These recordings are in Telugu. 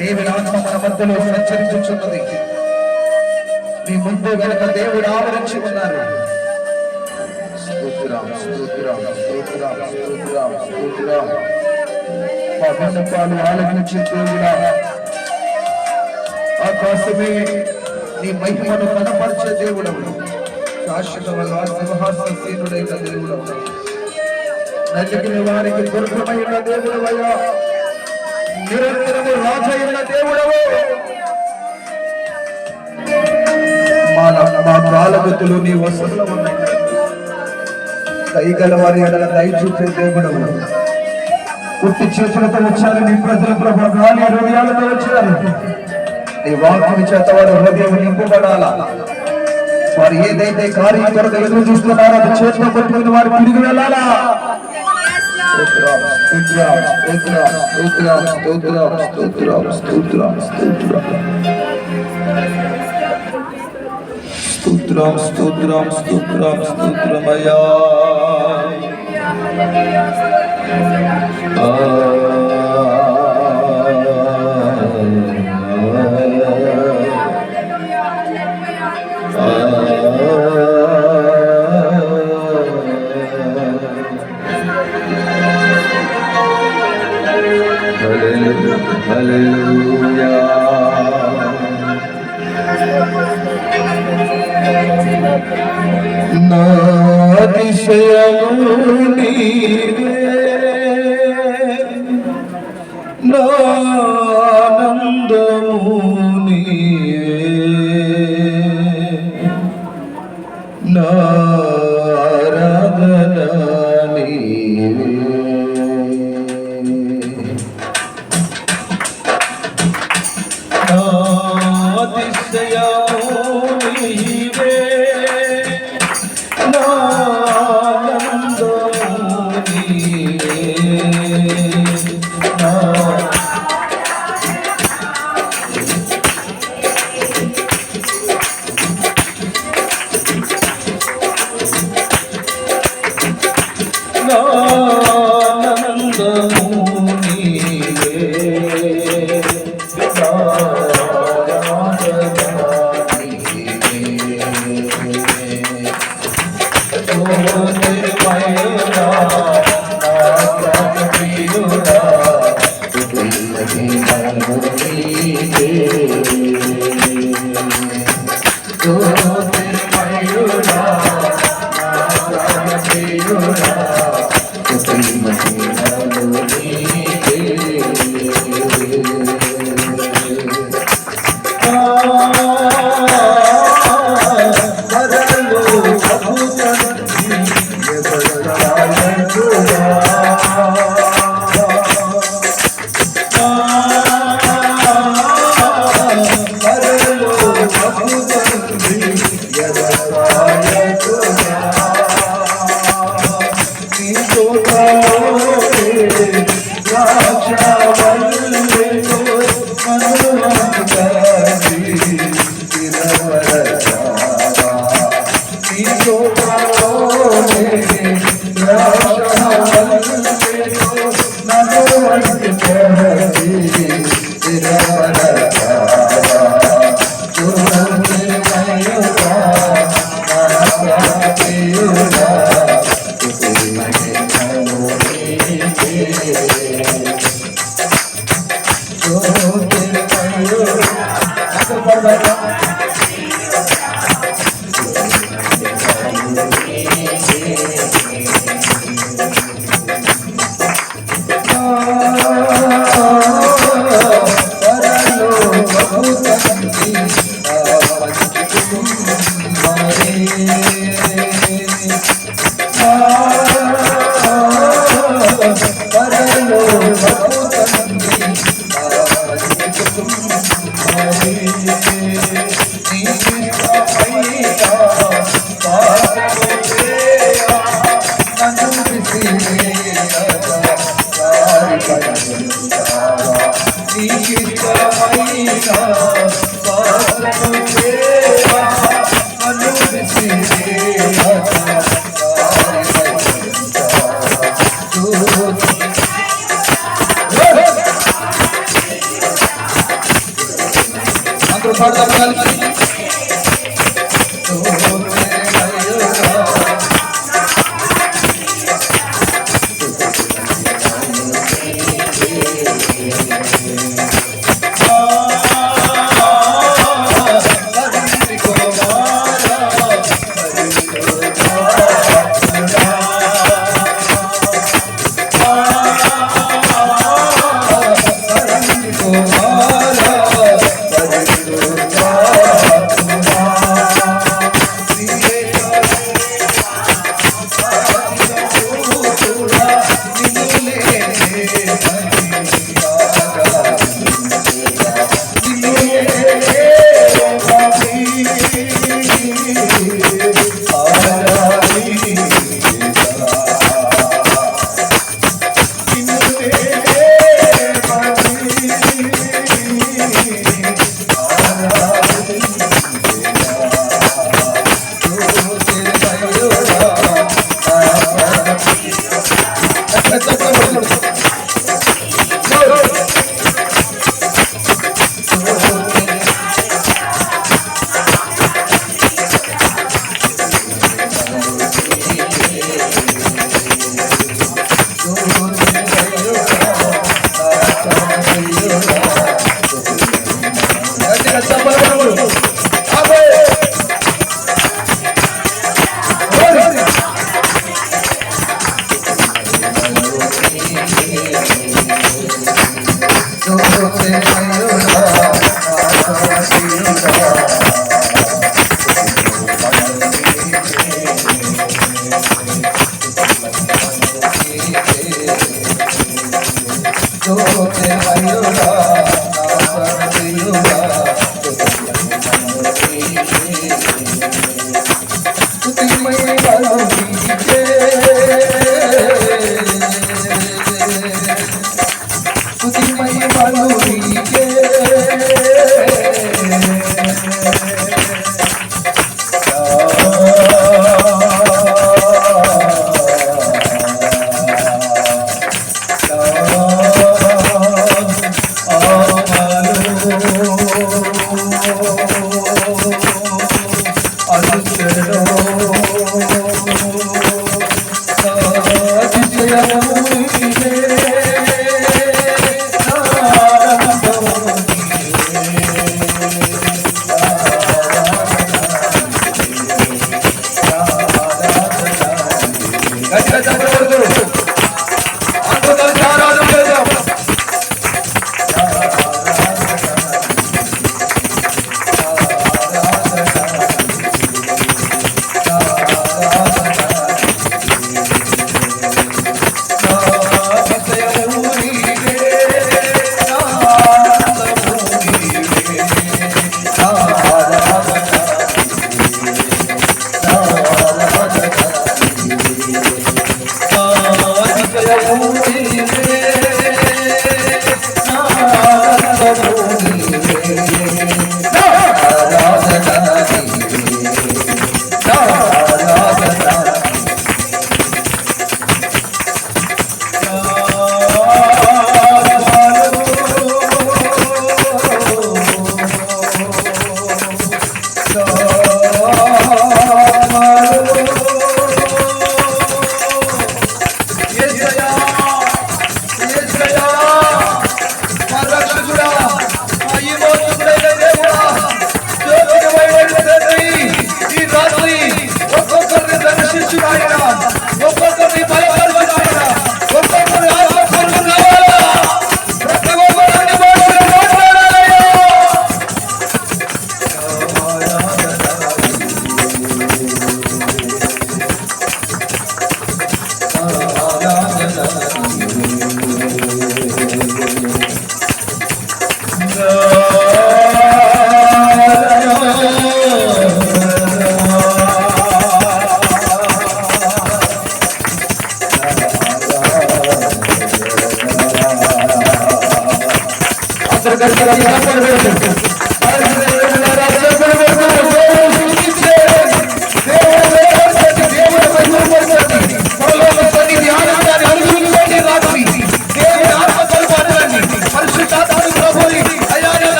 దేవుని ఆత్మ మన మధ్యలో సంచరించుచున్నది. నీ ముందు వెనక దేవుడు ఆవరించి ఉన్నారు. స్తోత్రం స్తోత్రం స్తోత్రం స్తోత్రం స్తోత్రం. మా విన్నపాలు ఆలకించే దేవుడా, ఆకాశమే నీ మహిమను కనపరిచే దేవుడవు. శాశ్వతముగా సింహాసనసీనుడైన దేవుడవు. నలిగిన వారికి దుర్గమైన దేవుడవయ్యా, నిరంతరము రాజైన దేవుడవు. మా కాలగతులు నీ వసతులు ఉన్నాయి. దయగల వారి ఎడల దయ చూపే దేవుడవు. పుట్టి చేతులతో వచ్చారు నీ ప్రజల ప్రభు, గాలి హృదయాలతో వచ్చారు. నీ వాక్యం చేత వారి హృదయం నింపబడాలా. వారు ఏదైతే కార్యం కొరకు ఎదురు చూస్తున్నారో అది చేతిలో పట్టుకుని వారు తిరిగి వెళ్ళాలా. స్తోత్రం స్తోత్రం స్తోత్రం స్తోత్రమయ్యా. నా అతిశయము నీవే, నా ఆనందము నీవే, నా ఆరాధన నీవే. నా అతిశయము నీవే, నా ఆనందము నీవే, నా పాడదాం కలిసి.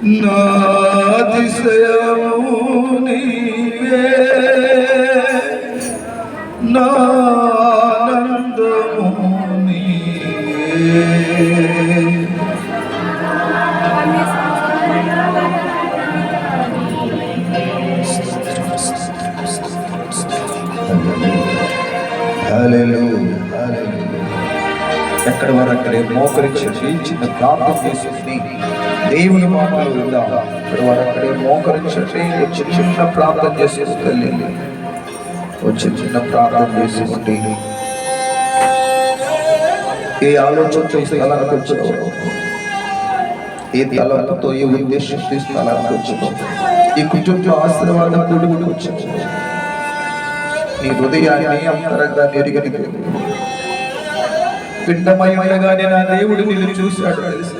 నా అతిశయము నీవే, నా ఆనందము నీవే. ఎక్కడ వారు అక్కడే మోకరించండి, చిన్న ప్రార్థన చేసుకుని దేవుని మాటలు విందాం. ఇక్కడ వారు అక్కడే మోకరించండి, వచ్చి చిన్న ప్రార్థన చేసుకుంటే వచ్చి చిన్న ప్రార్థన చేసుకోండి. ఏ ఆలోచనతో ఈ స్థలానికి వచ్చావు, ఏ తలంతో ఏ ఉద్దేశంతో ఈ స్థలానికి వచ్చావు, ఈ కుటుంబ ఆశీర్వాదం కూడుకుని వచ్చావు. నీ హృదయాన్ని అంతరంగాన్ని ఎరిగని పిండమయమైనగానే నా దేవుడు నిన్ను చూశాడు తెలుసు.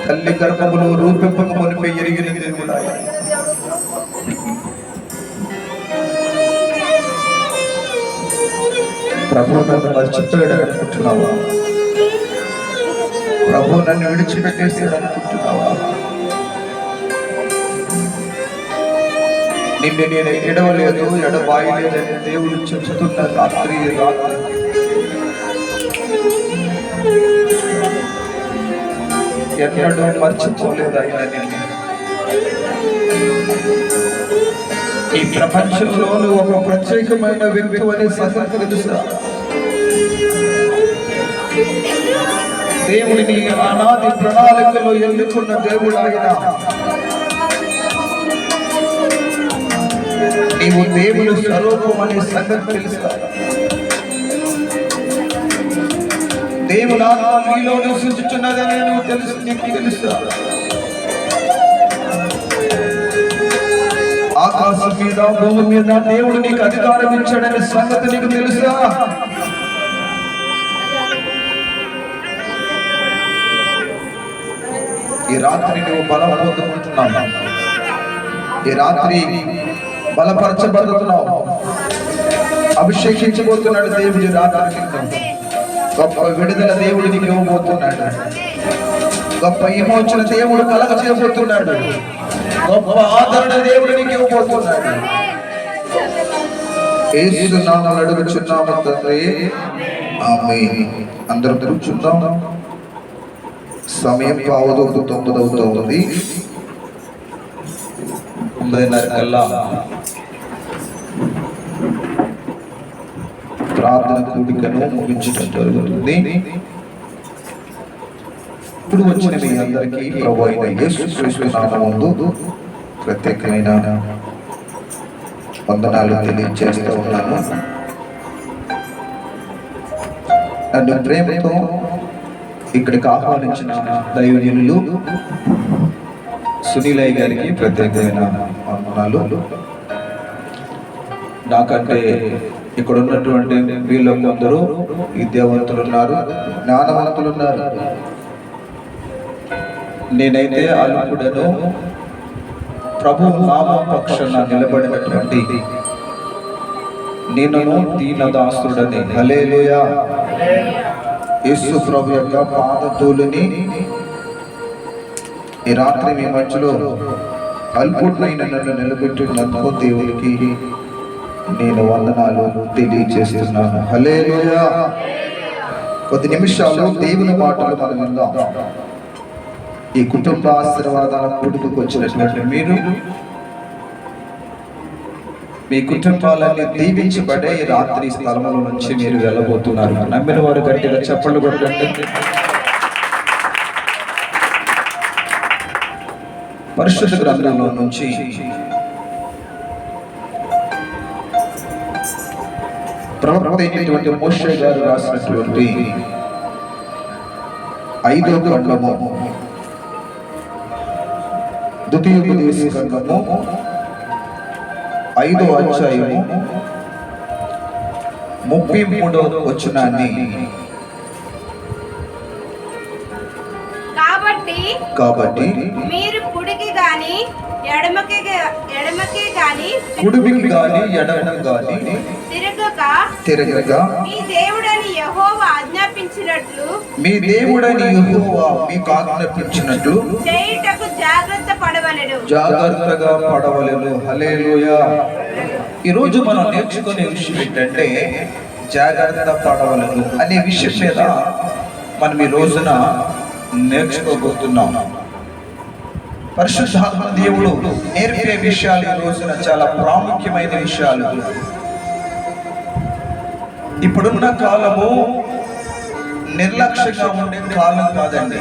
తల్లి గర్భములో రూపింపక మునిపై ఎరిగిన దేవుడు ఆయన. ప్రభు నన్ను మర్చిపోయాడు అనుకుంటున్నావా? ప్రభు నన్ను విడిచిపెట్టేసాడు అనుకుంటున్నావా? నిన్ను నేను ఎడవలేదు, ఎడబాయలేదని దేవుడు చెబుతున్న రాత్రి ఎన్నడూ మర్చిపోలేదు ఆయన నిన్ను. ఈ ప్రపంచంలో ఒక ప్రత్యేకమైన వ్యక్తి అనే సంగతి తెలుసా? దేవుడిని అనాది ప్రణాళికలో ఎన్నుకున్న దేవుడు ఆయన. నీవు దేవుని స్వరూపం అనే సంగతి తెలుసా? దేవుని ఆత్మ నీలో నివసించుచున్నదని నువ్వు తెలుసు, నీకు తెలుసా? ఆకాశం మీద భూమి మీద దేవుడు నీకు అధికారం ఇచ్చాడనే సంగతి నీకు తెలుసా? ఈ రాత్రి నువ్వు బలం పొందుకుంటున్నావు, ఈ రాత్రి బలపరచబడుతున్నావు, అభిషేకించబోతున్నాడు దేవుడి రాత్రి. గొప్ప విడుదల దేవుడు నీకు ఇవ్వబోతున్నాడు, గొప్ప విమోచన దేవుడు కలగ చేయబోతున్నాడు, గొప్ప ఆదరణ దేవుడు నీకు ఇవ్వబోతున్నాడు. యేసు నామములో అడుగుచున్నాము తండ్రి, ఆమేన్. అందరూ కూర్చుందాం. సమయం 8:09 అవుతుంది. 9:30 ప్రార్థన కూడికను ముగించడం జరుగుతుంది. ఇప్పుడు వచ్చిన మీ అందరికీ ప్రభు అయిన యేసుక్రీస్తు నామమునందు ప్రత్యేకమైన వందనాలు తెలియజేస్తూ ఉన్నాను. నన్ను ప్రేమతో ఇక్కడికి ఆహ్వానించిన దైవజనులు సునీలయ్య గారికి ప్రత్యేకమైన వందనాలు. నాకంటే ఇక్కడ ఉన్నటువంటి వీళ్ళు కొందరు విద్యావంతులు ఉన్నారు, జ్ఞానవంతులు ఉన్నారు. నేనైతే అల్పుడను, ప్రభు నామ పక్షాన నిలబడినటువంటి నేను దీనదాసుడని. హల్లెలూయా. యేసు ప్రభు యొక్క పాదధూళిని ఈ రాత్రి మీ మధ్యలో అల్పుడైన నన్ను నిలబెట్టినందుకు దేవుడికి నేను వందనాలు తెలియజేస్తున్నాను. హల్లెలూయా. కొద్ది నిమిషాలు దేవుని మాటలు మనం విందాం. ఈ కుటుంబ ఆశీర్వాదాల కూడుకు వచ్చినటువంటి మీరు మీ కుటుంబాలన్నీ దీవించబడే ఈ రాత్రి స్థలముల నుంచి మీరు వెళ్ళబోతున్నారు. నమ్మిన వారు గట్టిగా చప్పట్లు కొట్టండి. పరిశుద్ధ గ్రంథంలో నుంచి ప్రవక్త అయినటువంటి మోషే గారు రాసినటువంటి 5వ ఖండము, ద్వితీయోపదేశ ఖండము 5వ అధ్యాయము 33వ వచనాన్ని కాబట్టి మీరు కుడికి గాని ఎడమకి గాని కుడికి గాని ఎడమకి గాని తిరగక మీ దేవుడని యెహోవా ఆజ్ఞాపించినట్లు మీకు ఆజ్ఞాపించినట్లు చేయుటకు జాగ్రత్తగా పడవలెను. హల్లెలూయా. ఈరోజు మనం నేర్చుకునే విషయం ఏంటంటే జాగ్రత్త పడవలెను అనే విషయం మీద మనం ఈ రోజున నేర్చుకోబోతున్నాం. పరిశుద్ధాత్మ దేవుడు నేర్పే విషయాలు ఈ రోజున చాలా ప్రాముఖ్యమైన విషయాలు. ఇప్పుడున్న కాలము నిర్లక్ష్యంగా ఉండే కాలం కాదండి,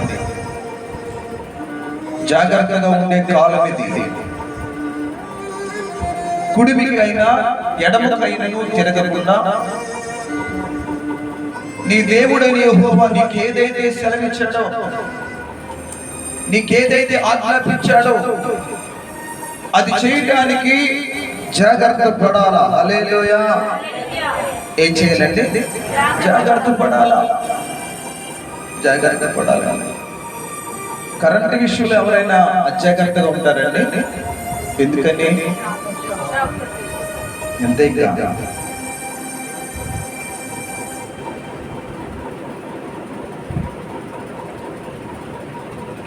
జాగ్రత్తగా ఉండే కాలం ఇది. కుడికి అయినా ఎడమకైనను తిరగకుండా నీ దేవుడైన యెహోవా నీకేదైతే సెలవిచ్చాడో, నీకేదైతే ఆజ్ఞాపించాడో అది చేయడానికి జాగ్రత్త పడాలా. హల్లెలూయా. ఏం చేయాలంటే జాగ్రత్త పడాలా, జాగ్రత్త పడాలి. కరెంట్ విషయంలో ఎవరైనా అజాగ్రత్తగా ఉంటారండి? ఎందుకని? అంతే.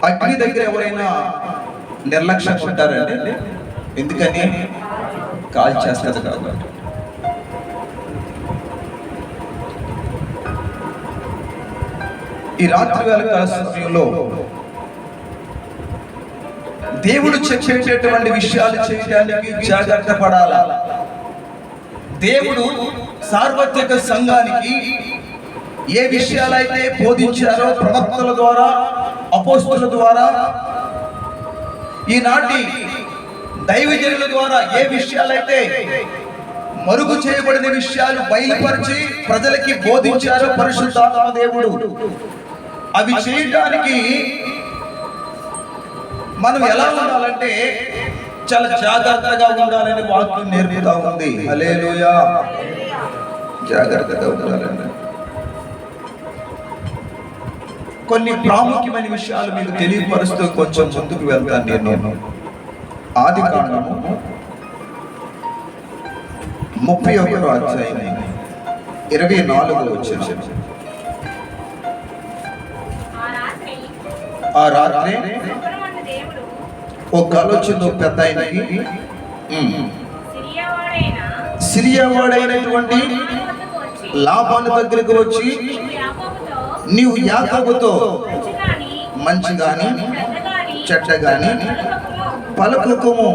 అగ్ని దగ్గర ఎవరైనా నిర్లక్ష్యంగా ఉంటారండి? ఎందుకని? కాల్ చేస్తారు కాబట్టి. ఈ రాత్రి వేళ కాల సమయంలో దేవుడు చెప్పేటటువంటి విషయాలు చేయడానికి జాగ్రత్త పడాలా. దేవుడు సార్వత్రిక సంఘానికి ఏ విషయాలైతే బోధించారో ప్రవక్తల ద్వారా, అపోస్తలుల ద్వారా, ఈనాటి దైవజనుల ద్వారా ఏ విషయాలైతే మరుగు చేయబడిన విషయాలు బయలుపరిచి ప్రజలకి బోధించారో పరిశుద్ధాత్మ దేవుడు, అవి చేయడానికి మనం ఎలా ఉండాలంటే చాలా జాగ్రత్తగా ఉండాలని వాక్యం నేర్పుతా ఉంది. హల్లెలూయా. జాగ్రత్తగా ఉండాలండి. కొన్ని ప్రాముఖ్యమైన విషయాలు మీకు తెలియపరుస్తూ కొంచెం ముందుకు వెళ్తాను నేను. ఆదికాండము 31వ అధ్యాయం 24వ వచనం. ఆ రాత్రి ఒక కల వచ్చింది పెద్ద ఆయనకి. సిరియావాడైనటువంటి లాబాను దగ్గరికి వచ్చి, నీవు యాకోబుతో మంచి గాని చెడ్డ గాని పలుకుము,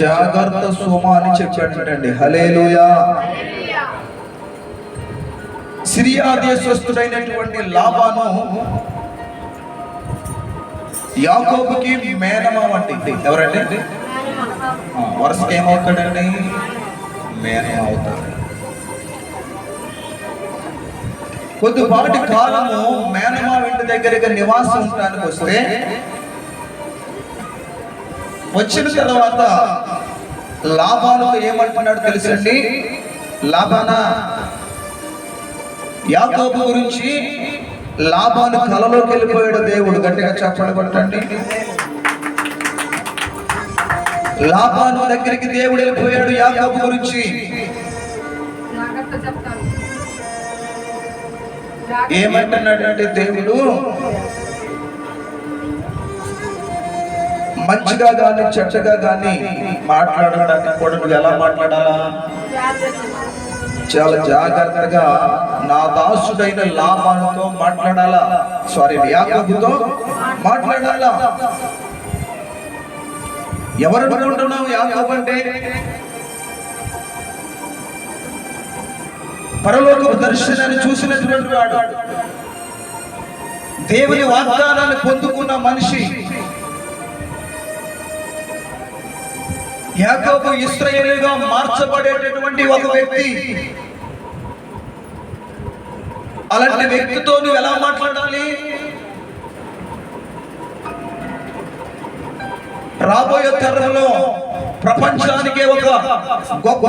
జాగ్రత్త సుమా అని చెప్పాడండి. హల్లెలూయా. సిరియా దేశస్థుడైనటువంటి లాబాను యాకోబుకి మేనమామ అంటే ఎవరండి? వరుసకి ఏమవుతాడండి? మేనమామ అవుతాడు. కొద్దిపాటి కాలము మేనమామ ఇంటి దగ్గరగా నివాసం ఉండడానికి వస్తే, వచ్చిన తర్వాత లాబాను ఏమంటున్నాడు తెలుసండి? లాబానా, యాకోబు గురించి లాబాను కలలోకి వెళ్ళిపోయాడు దేవుడు. గట్టిగా చెప్పండి కొట్టండి. లాబాను దగ్గరికి దేవుడు వెళ్ళిపోయాడు యాకోబు గురించి. ఏమంటున్నాడంటే దేవుడు, మంచిగా గాని చెడ్డగా గాని మాట్లాడడానికి కూడా నువ్వు ఎలా మాట్లాడాలా? చాలా జాగ్రత్తగా నా దాసుడైన లాబానుతో మాట్లాడాలా, యాకోబుతో మాట్లాడాలా. ఎవరు అనుకుంటున్నావు యాకోబు అంటే? పరలోకపు దర్శనాన్ని చూసినటువంటి వాడు, దేవుని వాగ్దానాన్ని పొందుకున్న మనిషి. యాకోబు ఇశ్రాయేలుగా మార్చబడేటటువంటి ఒక వ్యక్తి. అలాంటి వ్యక్తితో నువ్వు ఎలా మాట్లాడాలి? రాబోయే తరంలో ప్రపంచానికి ఒక గొప్ప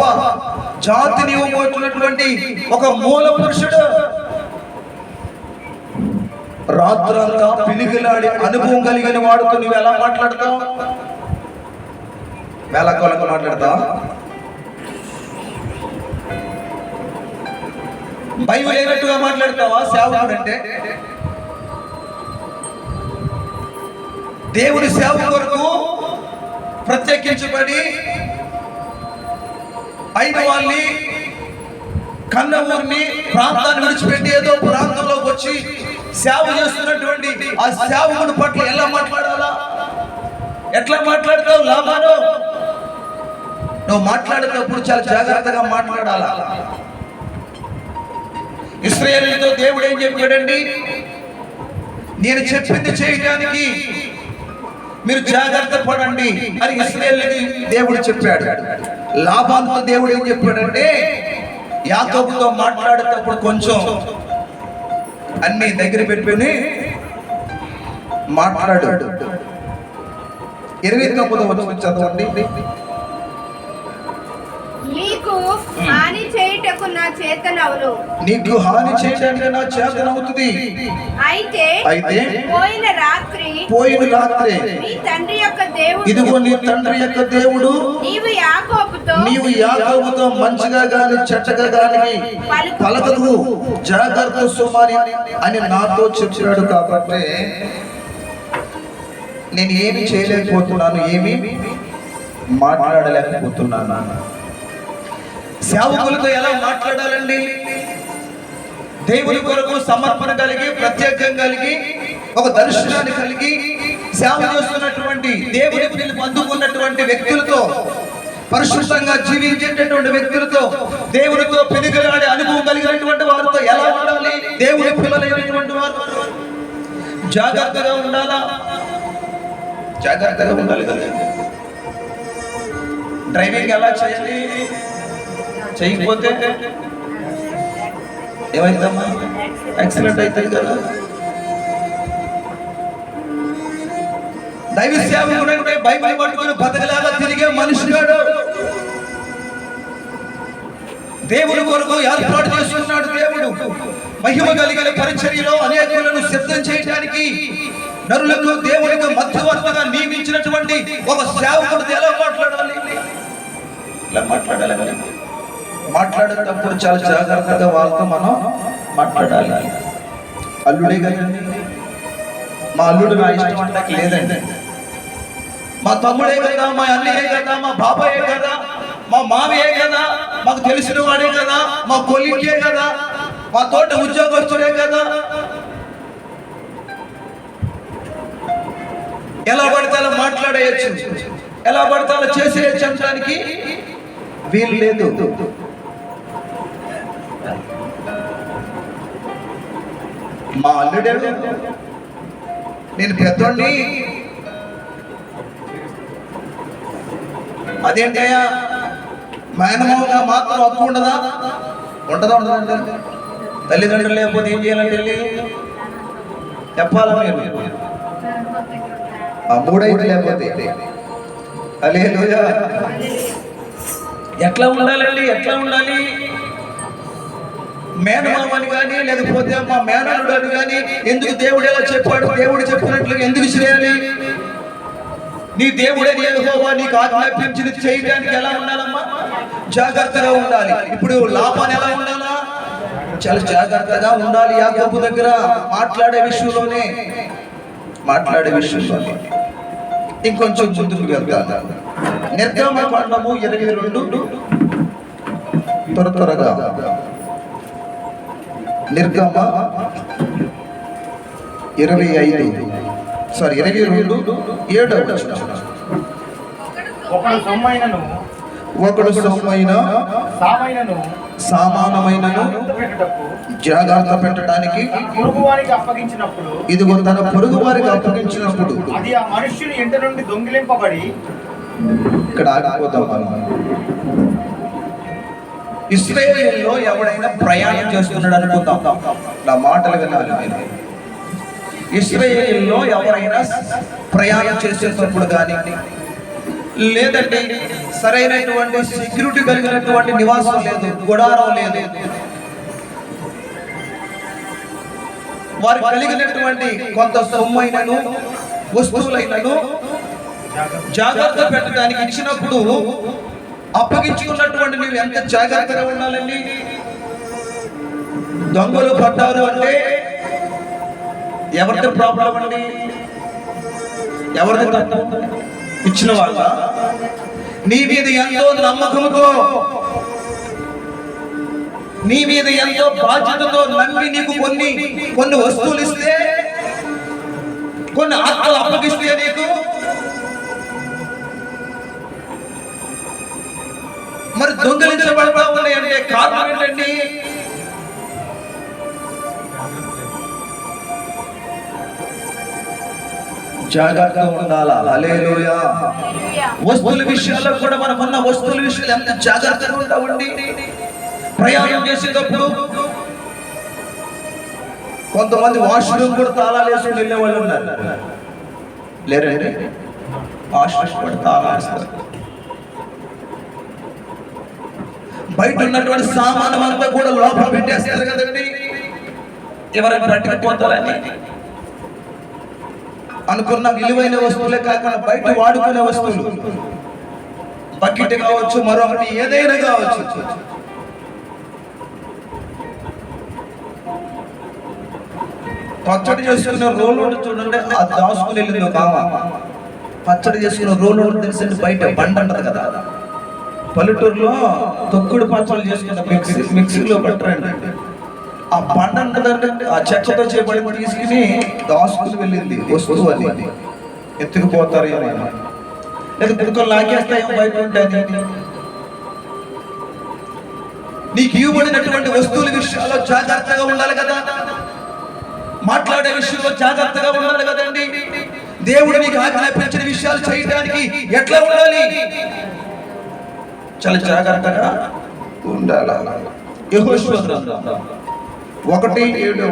జాతిని ఇవ్వబోతున్నటువంటి ఒక మూల పురుషుడు. రాత్రంతా పిలిగిలాడి అనుభవం కలిగిన వాడుతో నువ్వు ఎలా మాట్లాడతావు? వేళాకోళంగా మాట్లాడతావా? భయం లేనట్టుగా మాట్లాడతావా? సేవకుడు అంటే దేవుడి సేవ కొరకు ప్రత్యేకించబడి అయిన వాళ్ళని కన్న ఊరిని ప్రాంతాన్ని విడిచిపెట్టి ఏదో ప్రాంతంలోకి వచ్చి సేవ చేస్తున్నటువంటి ఆ సేవకుడి పట్ల ఎలా మాట్లాడాలా? ఎట్లా మాట్లాడతావు? లాభాను నువ్వు మాట్లాడేటప్పుడు చాలా జాగ్రత్తగా మాట్లాడాలా. ఇశ్రాయేలుతో దేవుడు ఏం చెప్పాడండి? నేను చెప్పింది చేయడానికి మీరు జాగ్రత్త పడండి అని ఇశ్రాయేలుకి దేవుడు చెప్పాడు. లాభాలతో దేవుడు ఏం చెప్పాడంటే యాకోబుతో మాట్లాడేటప్పుడు కొంచెం అన్ని దగ్గర పెట్టుకుని మాట్లాడాడు. 29వ వచనం చదవండి. నీకు హాని చేయుటకు నా చేతనవును. నీకు హాని చేయడానికి నా చేతనవుతుంది. అయితే పోయిన రాత్రి నీ తండ్రి యొక్క దేవుడు, ఇదిగో నీ తండ్రి యొక్క దేవుడు నీవు యాకోబుతో మంచిగా గాని చెడ్డగా గాని పలకదు, జాగ్రత్త సుమారి అని నాతో చెప్పాడు. కాబట్టి నేను ఏమి చేయలేకపోతున్నాను, ఏమి మాట్లాడలేకపోతున్నాను. సేవకులతో ఎలా మాట్లాడాలండి? దేవుని కొరకు సమర్పణ కలిగి, ప్రత్యేకం కలిగి, ఒక దర్శనాన్ని కలిగి సేవ చేస్తున్నటువంటి దేవుని పిలుపు అందుకున్నటువంటి వ్యక్తులతో, పరిశుద్ధంగా జీవించేటటువంటి వ్యక్తులతో, దేవునితో పెనుగలాడే అనుభవం కలిగినటువంటి వారితో ఎలా ఉండాలి? దేవుని పిల్లలైనటువంటి వారు జాగ్రత్తగా ఉండాలా? జాగ్రత్తగా ఉండాలి కదా. డ్రైవింగ్ ఎలా చేయాలి? చేయకపోతే ఏమైందమ్మా? యాక్సిడెంట్ అవుతుంది కదా. దైవ సేవకుడు అంటే బైబిల్ పట్టుకుని బతకలాగా తిరిగే మనిషి కాడు. దేవుని కొరకు ఏర్పాటు చేస్తున్నాడు దేవుడు. మహిమ కలిగిన పరిచర్యలో అనేకులను సిద్ధం చేయడానికి నరులకు దేవునికి మధ్యవర్తిగా నియమించినటువంటి ఒక సేవకుడు ఎలా మాట్లాడాలి? ఇలా మాట్లాడాలి. మాట్లాడేటప్పుడు చాలా జాగ్రత్తగా వాళ్ళతో మనం మాట్లాడాలి. అల్లుడే కదండి, మా అల్లుడు నా ఇష్టం అంటాకి లేదండి. మా తమ్ముడే కదా, మా అన్నయ్యే కదా, మా బాబాయే కదా, మా మావయ్యే కదా, మాకు తెలిసిన వాడే కదా, మా కొలికే కదా, మా తోట ఉద్యోగస్తుడే కదా. ఎలా పడితే అలా మాట్లాడేయచ్చు, ఎలా పడితే అలా చేసేయచ్చు అనడానికి వీలు లేదు. మా అల్లుడే, నేను పెద్దోడిని, అదేంటయ్యా మేనమావగా మాత్రం హక్కు ఉండదా? ఉండదా? తల్లిదండ్రులు లేకపోతే ఏం చేయాలంటే చెప్పాలా? మీరు ఆ మూడైదు లేకపోతే హల్లెలూయా. ఎట్లా ఉండాలండి? ఎట్లా ఉండాలి? మేనమామని కానీ లేకపోతే మా మేనల్లుడు అని కానీ ఎందుకు దేవుడు ఎలా చెప్పాడు? దేవుడు చెప్పినట్లుగా ఎందుకు చేయాలి? నీ దేవుడే యెహోవా నీకు ఆజ్ఞాపించింది చేయడానికి ఎలా ఉండాలమ్మా? జాగ్రత్తగా ఉండాలి. ఇప్పుడు లాభాన్ని ఎలా ఉండాలా? చాలా జాగ్రత్తగా ఉండాలి. యాకోబు దగ్గర మాట్లాడే విషయంలోనే ఇంకొంచెం ముందుకు వెళ్తాను. నిర్గమకాండము 22 త్వరగా నిర్గమ 22 ఒకడు సొమ్మైన సామానమైనను జాగ్రత్త పెట్టడానికి ఇదిగో తన పొరుగు వారికి అప్పగించినప్పుడు అది ఆ మనుష్యుని ఇంట నుండి దొంగిలింపబడి. ఇక్కడ ఆగిపోతాం. ఇశ్రాయేలులో ఎవడైనా ప్రయాణం చేస్తున్నాడు అనుకుందాం, నా మాటలు వినాలి. ఇశ్రాయేలులో ఎవరైనా ప్రయాణం చేసేటప్పుడు కానీ లేదంటే సరైనటువంటి సెక్యూరిటీ కలిగినటువంటి నివాసం లేదు, గుడారం లేదు, వారు కలిగినటువంటి కొంత సొమ్మైనను వస్తువులైనను జాగ్రత్త పెట్టడానికి ఇచ్చినప్పుడు అప్పగించుకున్నటువంటి నువ్వు ఎంత జాగ్రత్తగా ఉండాలండి. దొంగలు పడ్డారు అంటే ఎవరిది ప్రాబ్లం అండి? ఎవరిది తప్పు? ఇచ్చిన వాళ్ళ. నీ మీద ఎంతో నమ్మకంతో, నీ మీద ఎంతో బాధ్యతతో నమ్మి నీకు కొన్ని వస్తువులు ఇస్తే, కొన్ని ఆత్మలు అప్పగిస్తే నీకు మరి దొంగలించబడతా ఉన్నాయంటే కారణం ఏంటండి? జాగ్రత్తగా ఉండాలా. హల్లెలూయా. వస్తువుల విషయాల్లో కూడా మనం ఉన్న వస్తువుల విషయాలు ఎంత జాగ్రత్తగా ఉంటామండి. ప్రయాణం చేసేటప్పుడు కొంతమంది వాష్రూమ్ కూడా తాళాలు వేసుకుని వెళ్ళే వాళ్ళు ఉన్నారు, లేరండి? వాష్రూమ్ కూడా తాళాలు వేస్తారు. బయట ఉన్నటువంటి సామానం అంతా కూడా లోపల పెట్టేస్తారు కదండి. ఎవరైనా పట్టుకుపోతారని అనుకున్న విలువైన వస్తువులే కాకుండా బయట వాడుకునే వస్తువులు, బకెట్ కావచ్చు, మరొకటి ఏదైనా కావచ్చు, పచ్చడి చేసుకున్న రోలు చూడండి, అది దాచుకుని వెళ్ళింది ఒక ఆమె. పచ్చడి చేసుకున్న రోలు తెలిసింది బయట బండ అంటది కదా. పల్లెటూరులో తొక్కుడు పచ్చళ్ళు చేసుకున్న మిక్సీలో పెట్టండి, ఆ బండ అంటదంటే ఆ చెక్కతో చేయబడి తీసుకుని దాచుకుని వెళ్ళింది వస్తువు. అది ఎత్తుకుపోతారు ఏమైనా, లేదా కుక్కలు లాగేస్తాయేమో బయట ఉంటుంది. నీకు ఇవ్వబడినటువంటి వస్తువుల విషయాల్లో జాగ్రత్తగా ఉండాలి కదా. మాట్లాడే విషయంలో జాగ్రత్తగా ఉండాలి కదండి. దేవుడు నీకు ఆజ్ఞాపించిన విషయాలు చేయడానికి ఎట్లా ఉండాలి? చాలా జాగ్రత్తగా ఉండాలి. యెహోషువ గ్రంథం 1:7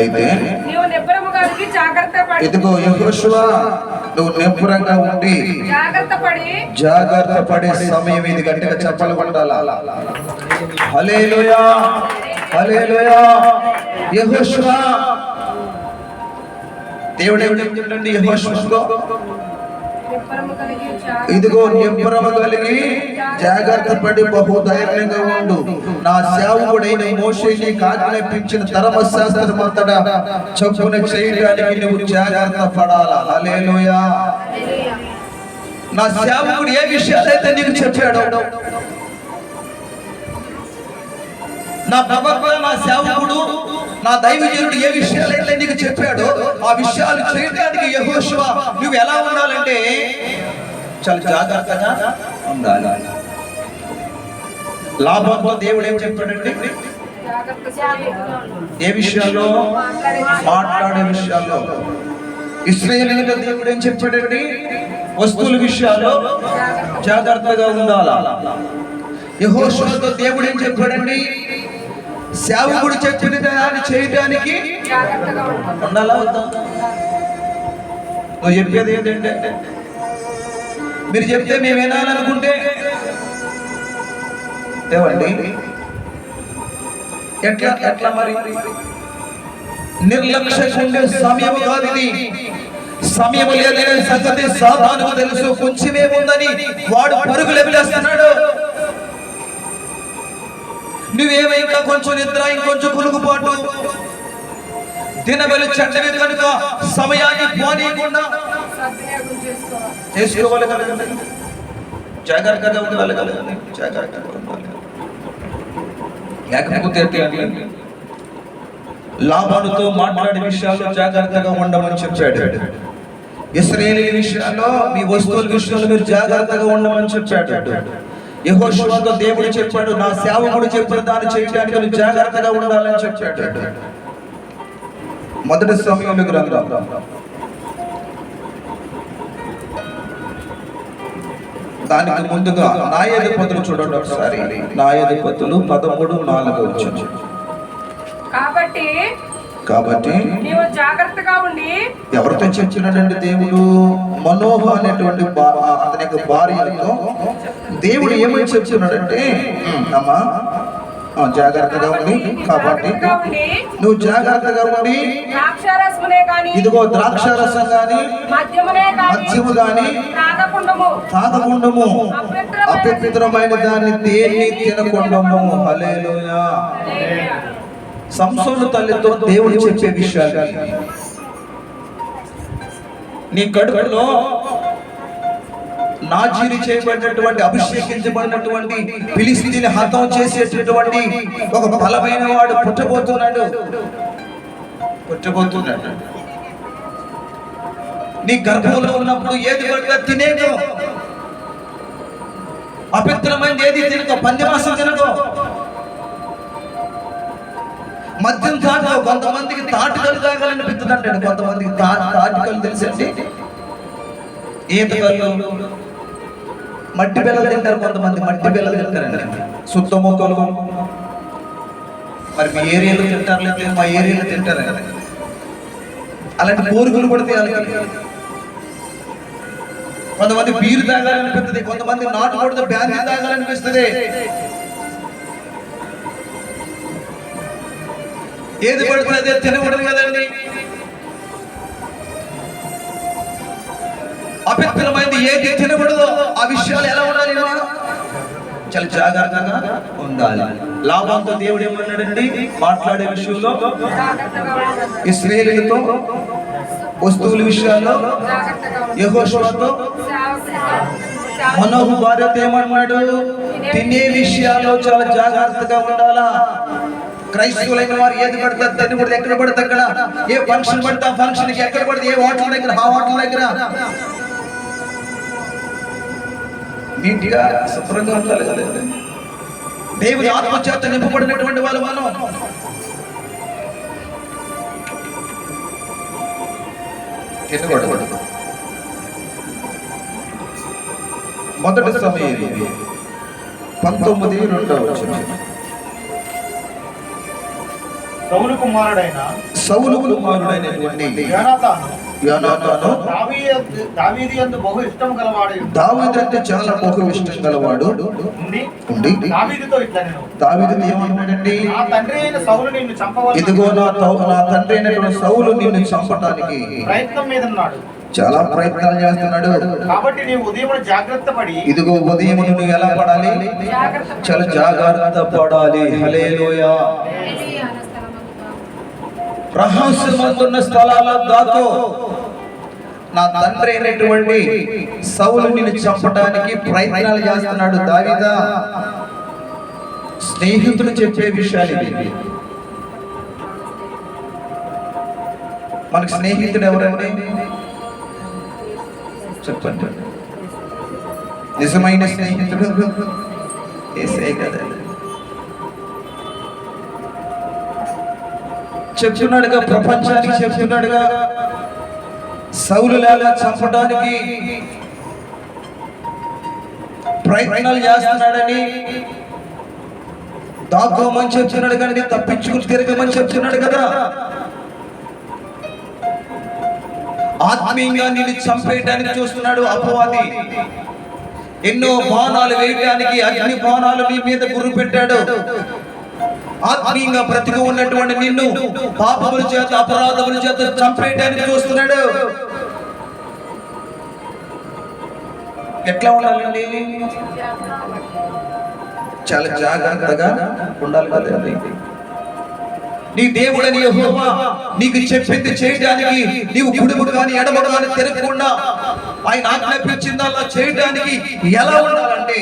అయితే నీవు నిబ్బరము కలిగి జాగ్రత్త పడి, ఇదిగో యెహోషువ, నువ్వు నిబ్బరంగా ఉండి జాగ్రత్త పడే సమయం ఇది. గట్టిగా చెప్పలు కొట్టాలా. హల్లెలూయా, హల్లెలూయా. యెహోషువ, దేవుడు ఏం చెప్తున్నాడు యెహోషువతో? ఇదిగో నిబ్బరము కలిగి జాగ్రత్త పడి బహుధైర్యంగా ఉండు. నా సేవకుడైన మోషే నీకు ఆజ్ఞాపించిన ధర్మశాస్త్రమంతటా చొప్పున చేయడానికి నువ్వు జాగ్రత్త పడాలా. హల్లెలూయా. నా సేవకుడు ఏ విషయాలైతే నీకు చెప్పాడో, నా ప్రవక్త, నా సేవకుడు, నా దైవజనుడు ఏ విషయాలైతే నీకు చెప్పాడో ఆ విషయాలు చేయడానికి యెహోషువ నువ్వు ఎలా ఉండాలంటే చాలా జాగ్రత్తగా ఉండాలి. లాభంతో దేవుడు ఏం చెప్పాడంటే ఏ విషయాల్లో? మాట్లాడే విషయాల్లో. ఇశ్రాయేలీయుల దేవుడు ఏం చెప్పాడండి? వస్తువుల విషయాల్లో జాగ్రత్తగా ఉండాలా. యెహోషువతో దేవుడు ఏం చెప్పాడండి? సేవకుడు చెప్పిన దాన్ని చేయడానికి ఉండాలా వద్దా? నువ్వు చెప్పేది ఏంటంటే, మీరు చెప్తే మేము వినాలనుకుంటే ఏమండి? ఎట్లా ఎట్లా మరి? నిర్లక్ష్యంగా సమయం కాదు ఇది. సమయం లేదనే సంగతి సాతానుకు తెలుసు. కొంచెమే ఉందని వాడు పరుగులు వెళ్ళేస్తున్నాడు. నువ్వేమైనా కొంచెం నిద్ర, ఇంకొంచెం కులుగుపాటు, దినబలి చెడ్డవి కనుక సమయాన్ని పోనీయకుండా చేసుకోవాలి కదండి. జాగ్రత్తగా ఉండాలి కదండి. జాగ్రత్తగా ఉండాలి. లేకపోతే లాభాలతో మాట్లాడే విషయాల్లో జాగ్రత్తగా ఉండమని చెప్పాడు. ఇశ్రాయేలీయుల విషయాల్లో, మీ వస్తువుల విషయాల్లో మీరు జాగ్రత్తగా ఉండమని చెప్పాడు. యెహోషువతో దేవుడు చెప్పాడు, నా సేవకుడు చెప్పిన దాన్ని చేయడానికి నువ్వు జాగ్రత్తగా ఉండాలని చెప్పాడు. మొదటి సమయంలో గ్రంథం 'దానికి ముందుగా న్యాయాధిపతులు చూడండి ఒకసారి. న్యాయాధిపతులు 13:4 కాబట్టి నీవు జాగ్రత్తగా ఉండి. ఎవరితో చెప్తున్నాడండి దేవుడు? మనోహ అనేటువంటి అతని యొక్క భార్యతో దేవుడు ఏమని చెప్తున్నాడంటే, అమ్మా జాగ్రత్తగా ఉండి కాబట్టి నువ్వు జాగ్రత్తగా ఉండి ద్రాక్షారసమునే గాని ఇదిగో ద్రాక్షారసం గాని మద్యము గాని తాగకుండము అపవిత్రమైన దాన్ని దేన్ని తినకుండము. హల్లెలూయా. సంసోను తల్లితో దేవుడు చెప్పే విషయాలు, నీ కడుపులో నాజీరు చేయబడినటువంటి అభిషేకించబడినటువంటి ఫిలిస్తీని హతం చేసేటటువంటి ఒక బలమైన వాడు పుట్టబోతున్నాడు. నీ గర్భంలో ఉన్నప్పుడు ఏది పడితే తినేదు, అపవిత్రమైనది ఏది తినకో, పందిమాసం తినకో, మద్యం తాగో. కొంతమందికి తాటికలు తాగాలనిపిస్తుంది అంటాడు, కొంతమందికి తాటికలు తెలుసండి, ఈతకలు, మట్టి పిల్లలు తింటారు, కొంతమంది మట్టి పిల్లలు తింటారండి, శుద్ధ మొక్కలు. మరి మీ ఏరియాలో తింటారు లేదా? మా ఏరియాలో తింటారు. అలాంటి కోరికలు కూడా తీయాలి. కొంతమంది బీరు తాగాలనిపిస్తుంది, కొంతమంది నాటు కొడితే బ్యాండీ తాగాలనిపిస్తుంది. ఏది పడితే అదే తినకూడదు కదండి. అపవిత్రమైనది ఏది తినకూడదు. ఆ విషయాలు ఎలా ఉండాలి? చాలా జాగ్రత్తగా ఉండాలి. లాభంతో దేవుడు ఏమన్నాడండి మాట్లాడే విషయంలో? ఇశ్రాయేలీయులతో వస్తువుల విషయాల్లో, యెహోషువతో, మనోహు భార్యతో ఏమన్నాడు? తినే విషయాల్లో చాలా జాగ్రత్తగా ఉండాలా. క్రైస్తవులైన వారు ఏది పడితే తినకూడదు, ఎక్కడ పడితే అక్కడ, ఏ ఫంక్షన్ పడితే ఆ ఫంక్షన్కి, ఎక్కడ పడితే ఏ హోటల్ దగ్గర ఆ హోటల్ దగ్గర నీట్గా శుభ్రంగా ఉండాలి కదా. దేవుని ఆత్మచేత నింపబడినటువంటి వాళ్ళు మనం. మొదటి సమయం 19:2 సౌలు కుమారుడైనటువంటి యోనాతాను దావీదు యందు బహు ఇష్టం గలవాడు. దావీదు అంటే చాలా బహు ఇష్టం గలవాడు ఉండి దావీదుతో ఇట్లా నేను దావీదుతో ఏమన్నాడండి? నా తండ్రి అయిన సౌలు నిన్ను చంపవలెను. ఇదిగో నా తండ్రి అయినటువంటి సౌలు నిన్ను చంపడానికి ప్రయత్నం మీద ఉన్నాడు, చాలా ప్రయత్నాలు చేస్తున్నాడు. కాబట్టి నీవు ఉదయం జాగ్రత్త పడి, ఇదిగో ఉదయం నువ్వు ఎలా పడాలి? చాలా జాగ్రత్త పడాలి. హల్లెలూయా. రహస్యమంతున్న స్థలాల్లో దాకో. నా తండ్రి అయినటువంటి సౌలు నిన్ను చంపడానికి ప్రయత్నాలు చేస్తున్నాడు. దావీదా, స్నేహితులు చెప్పే విషయాలు ఇవి. మనకి స్నేహితుడు ఎవరండి? చెప్పండి. నిజమైన స్నేహితుడు యేసే కదా. చెప్తున్నాడుగా, ప్రపంచానికి చెప్తున్నాడుగా, సౌలు లాగా చంపడానికి ప్రయత్నాలు చేస్తున్నాడని. దాక్కోమని చెప్తున్నాడు కానీ తప్పించుకుని తిరగమని చెప్తున్నాడు కదా. ఆత్మీయంగా నిన్ను చంపేయడానికి చూస్తున్నాడు అపవాది. ఎన్నో బాణాలు వేయడానికి, అగ్ని బాణాలు నీ మీద గురి పెట్టాడు. ఆత్మీయంగా బ్రతికి ఉన్నటువంటి నిన్ను పాపముల చేత, అపరాధముల చేత చంపేయడానికి చూస్తున్నాడు. ఎట్లా ఉండాలండి? చాలా జాగ్రత్తగా ఉండాలి కదండి. నీ దేవుడని యెహోవా నీకు చెప్పింది చేయడానికి నీవు కుడిము కానీ ఎడమ కానీ తిరగకుండా ఆయన ఆజ్ఞాపించిందల్లా చేయడానికి ఎలా ఉండాలంటే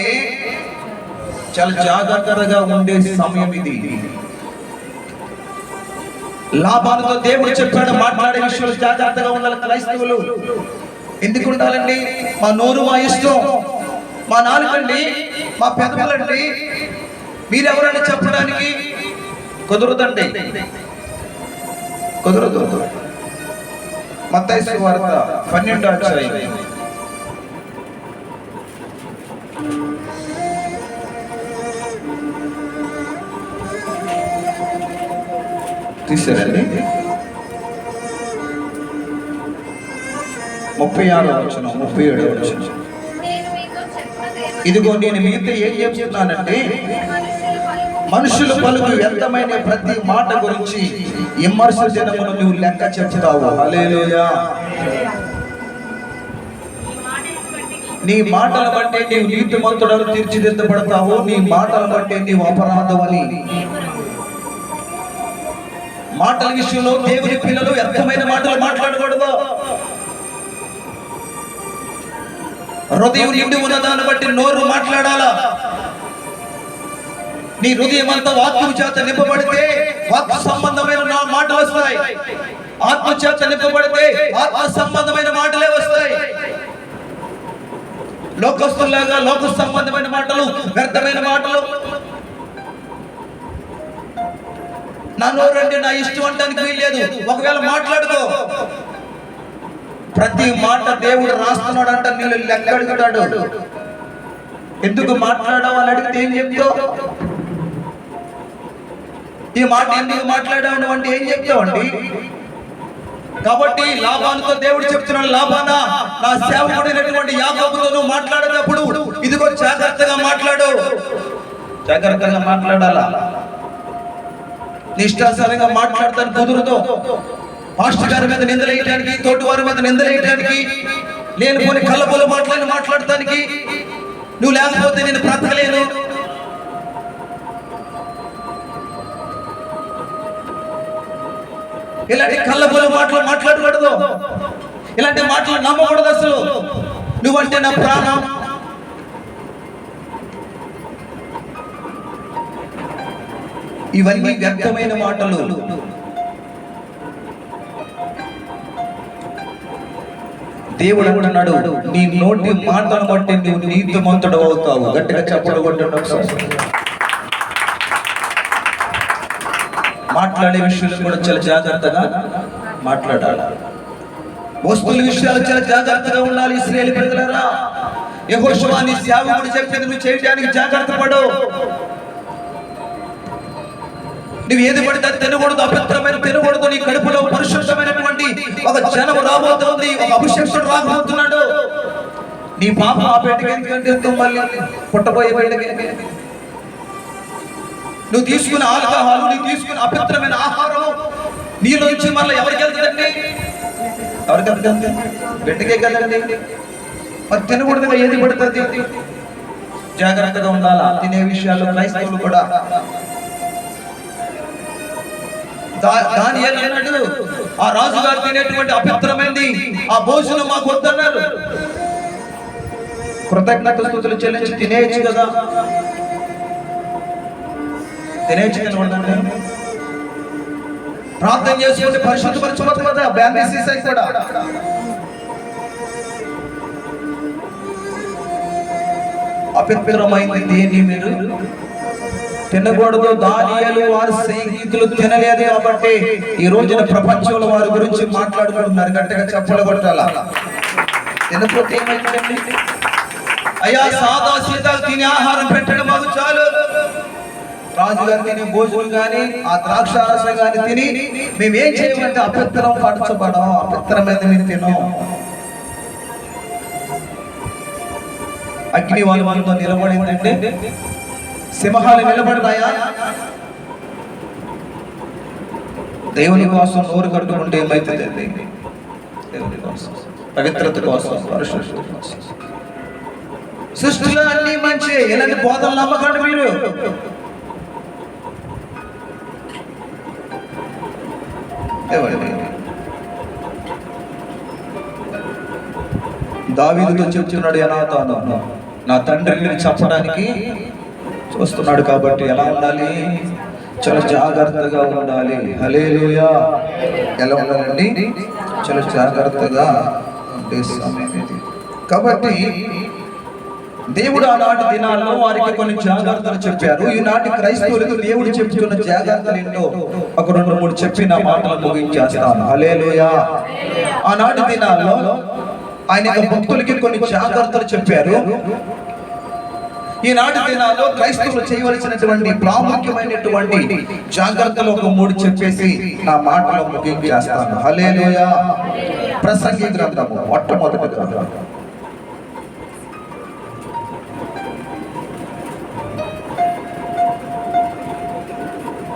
చాలా జాగ్రత్తగా ఉండే సమయం ఇది. లాభాలతో దేవుడు చెప్పాడు మాట్లాడే విషయంలో జాగ్రత్తగా ఉండాలి. క్రైస్తవులు ఎందుకు ఉండాలండి? మా నోరు మా ఇష్టం, మా నాలుకండి, మా పెదవులండి, మీరెవరని చెప్పడానికి కుదరదండి, కుదరదు. మత్తయి సువార్త 12వ అధ్యాయం తీసారండి. 36వ వచనం, 37వ వచనం. ఇదిగో నేను మీతో ఏం చెప్తున్నానంటే మనుషులు పలుకు వ్యర్థమైన ప్రతి మాట గురించి విమర్శ దినమును నువ్వు లెక్క చెప్తావు. హల్లెలూయా. నీ మాటల బట్టి నీవు నీతిమంతుడను తీర్చిదిద్దబడతావు, నీ మాటల బట్టి నీవు అపరాధమని. మాటల విషయంలో దేవుని పిల్లలు వ్యర్థమైన మాటలు మాట్లాడకూడదు. హృదయం నిండి ఉన్న దాన్ని బట్టి నోరు మాట్లాడాలా. నీ హృదయం అంతా వాక్యం చేత నింపబడితే వాక్య సంబంధమైన మాటలు వస్తాయి. ఆత్మ చేత నింపబడితే ఆత్మ సంబంధమైన మాటలే వస్తాయి. లోకస్తులాగా లోక సంబంధమైన మాటలు, వ్యర్థమైన మాటలు, నా నోరండి నా ఇష్టం అంటానికి వీల్లేదు. ఒకవేళ మాట్లాడుకో, ప్రతి మాట దేవుడు రాస్తున్నాడు అంట. నీళ్ళు లెక్క అడుగుతాడు. ఎందుకు మాట్లాడావు అని అడిగితే ఏం చెప్తావు? ఈ మాట ఎందుకు మాట్లాడావు అంటే ఏం చెప్తావండి? కాబట్టి లాబానుతో దేవుడు చెప్తున్నాడు, లాబానా నా సేవకుడైనటువంటి యాకోబుతో నువ్వు మాట్లాడేటప్పుడు ఇదిగో జాగ్రత్తగా మాట్లాడు. జాగ్రత్తగా మాట్లాడాలా. నిష్ఠాసారంగా మాట్లాడతాను కుదురుతో. పాస్టర్ గారి మీద నిందలేయడానికి, తోటి వారి మీద నిందలేయడానికి, నేను కొన్ని కళ్ళబోలు మాట్లాడటానికి నువ్వు లేకపోతే నేను బ్రతకలేను. ఇలాంటి కళ్ళబోలు మాట్లాడకూడదు. ఇలాంటి మాటలు నమ్మకూడదు అసలు. నువ్వంటే నా ప్రాణం. ఇవన్నీ వ్యర్థమైన మాటలు. దేవుడు అంటున్నాడు, నీ నోటి మాటను బట్టి నువ్వు నీతిమంతుడు అవుతావు. గట్టిగా చప్పట్లు కొట్టండి. మాట్లాడే విషయంలో కూడా చాలా జాగ్రత్తగా మాట్లాడాలి. వస్తువుల విషయాలు చాలా జాగ్రత్తగా ఉండాలి. ఇశ్రాయేలు ప్రజలారా, యెహోషువ నీ సేవకుడు చెప్పింది నువ్వు చేయడానికి జాగ్రత్త పడు. నువ్వు ఏది పడితే అది తినకూడదు, అపవిత్రమైన తినకూడదు. నీ కడుపులో పరిశుద్ధమైనటువంటి ఒక జనం రాబోతోంది, ఒక అభిషేకుడు రాబోతున్నాడు. నీ పాప ఆ బిడ్డకి ఎందుకంటే మళ్ళీ పుట్టబోయే బిడ్డకి నువ్వు తీసుకున్న ఆల్కహాలు, నువ్వు తీసుకున్న అపవిత్రమైన ఆహారం నీలోంచి మళ్ళీ ఎవరికి వెళ్తుందండి? ఎవరికి వెళ్తుంది? బిడ్డకే కదండి. మరి తినకూడదుగా ఏది పడుతుంది. జాగ్రత్తగా ఉండాలా తినే విషయాల్లో. క్రైస్తవులు కూడా దానియేలు అన్నాడు, ఆ రాజుగారు తినేటువంటి అపవిత్రమైంది ఆ భోజనం మాకు వద్దన్నారు. కృతజ్ఞత స్తుతులు చెల్లించి తినేయచ్చు కదా. తినేయచ్చు కనబడండి. ప్రార్థన చేసుకుంటే పరిశుద్ధపరచవచ్చు కదా. బ్యాప్టిస్ట్ కూడా అపవిత్రమైంది దేన్ని మీరు తినకూడదు. దానియేలు వారి స్నేహితులు తినలేదు కాబట్టి ఈ రోజున ప్రపంచంలో వారి గురించి మాట్లాడుకుంటున్నారు. గట్టిగా చప్పట్లు కొట్టాలా. తినకపోతే ఏమైందండి? అయ్యా సాదా సీతా తినే ఆహారం పెట్టడం మాకు చాలు. రాజుగారు తినే భోజనం కానీ ఆ ద్రాక్షారసం కానీ తిని మేమేం చేయమంటే అపవిత్రం పరచబడం, అపవిత్రమైన మీరు తినం. అగ్ని వాళ్ళతో నిలబడిందంటే సింహాలు నిలబడతాయా? దేవుని కోసం నోరు కట్టుకుంటే ఏమైతుంది? దేవుని కోసం, పవిత్రత కోసం, పరిశుద్ధత కోసం. సృష్టిలో అన్ని మంచి. ఇలాంటి బోధలు నమ్మకండి మీరు. దావీదుతో చెప్తున్నాడు యోనాతాను, నా తండ్రిని చంపడానికి చూస్తున్నాడు కాబట్టి ఎలా ఉండాలి? చాలా జాగ్రత్తగా ఉండాలి. హల్లెలూయా. ఎలా ఉండాలండి? చాలా జాగ్రత్తగా ఉండే సమయం ఇది. కాబట్టి దేవుడు ఆనాటి దినాల్లో వారికి కొన్ని జాగ్రత్తలు చెప్పారు. ఈనాటి క్రైస్తవులకు దేవుడు చెప్తున్న జాగ్రత్తలు ఏంటో ఒక 2-3 చెప్పి నా మాటలు ముగించేస్తాను. హల్లెలూయా. ఆనాటి దినాల్లో ఆయన భక్తులకి కొన్ని జాగ్రత్తలు చెప్పారు. ఈనాటి దినాల్లో క్రైస్తవులు చేయవలసినటువంటి ప్రాముఖ్యమైనటువంటి జాగ్రత్తలు ఒక 3 చెప్పేసి నా మాటలు ముగించేస్తాను. హల్లెలూయా. ప్రసంగి గ్రంథము మొట్టమొదటి గ్రంథం 8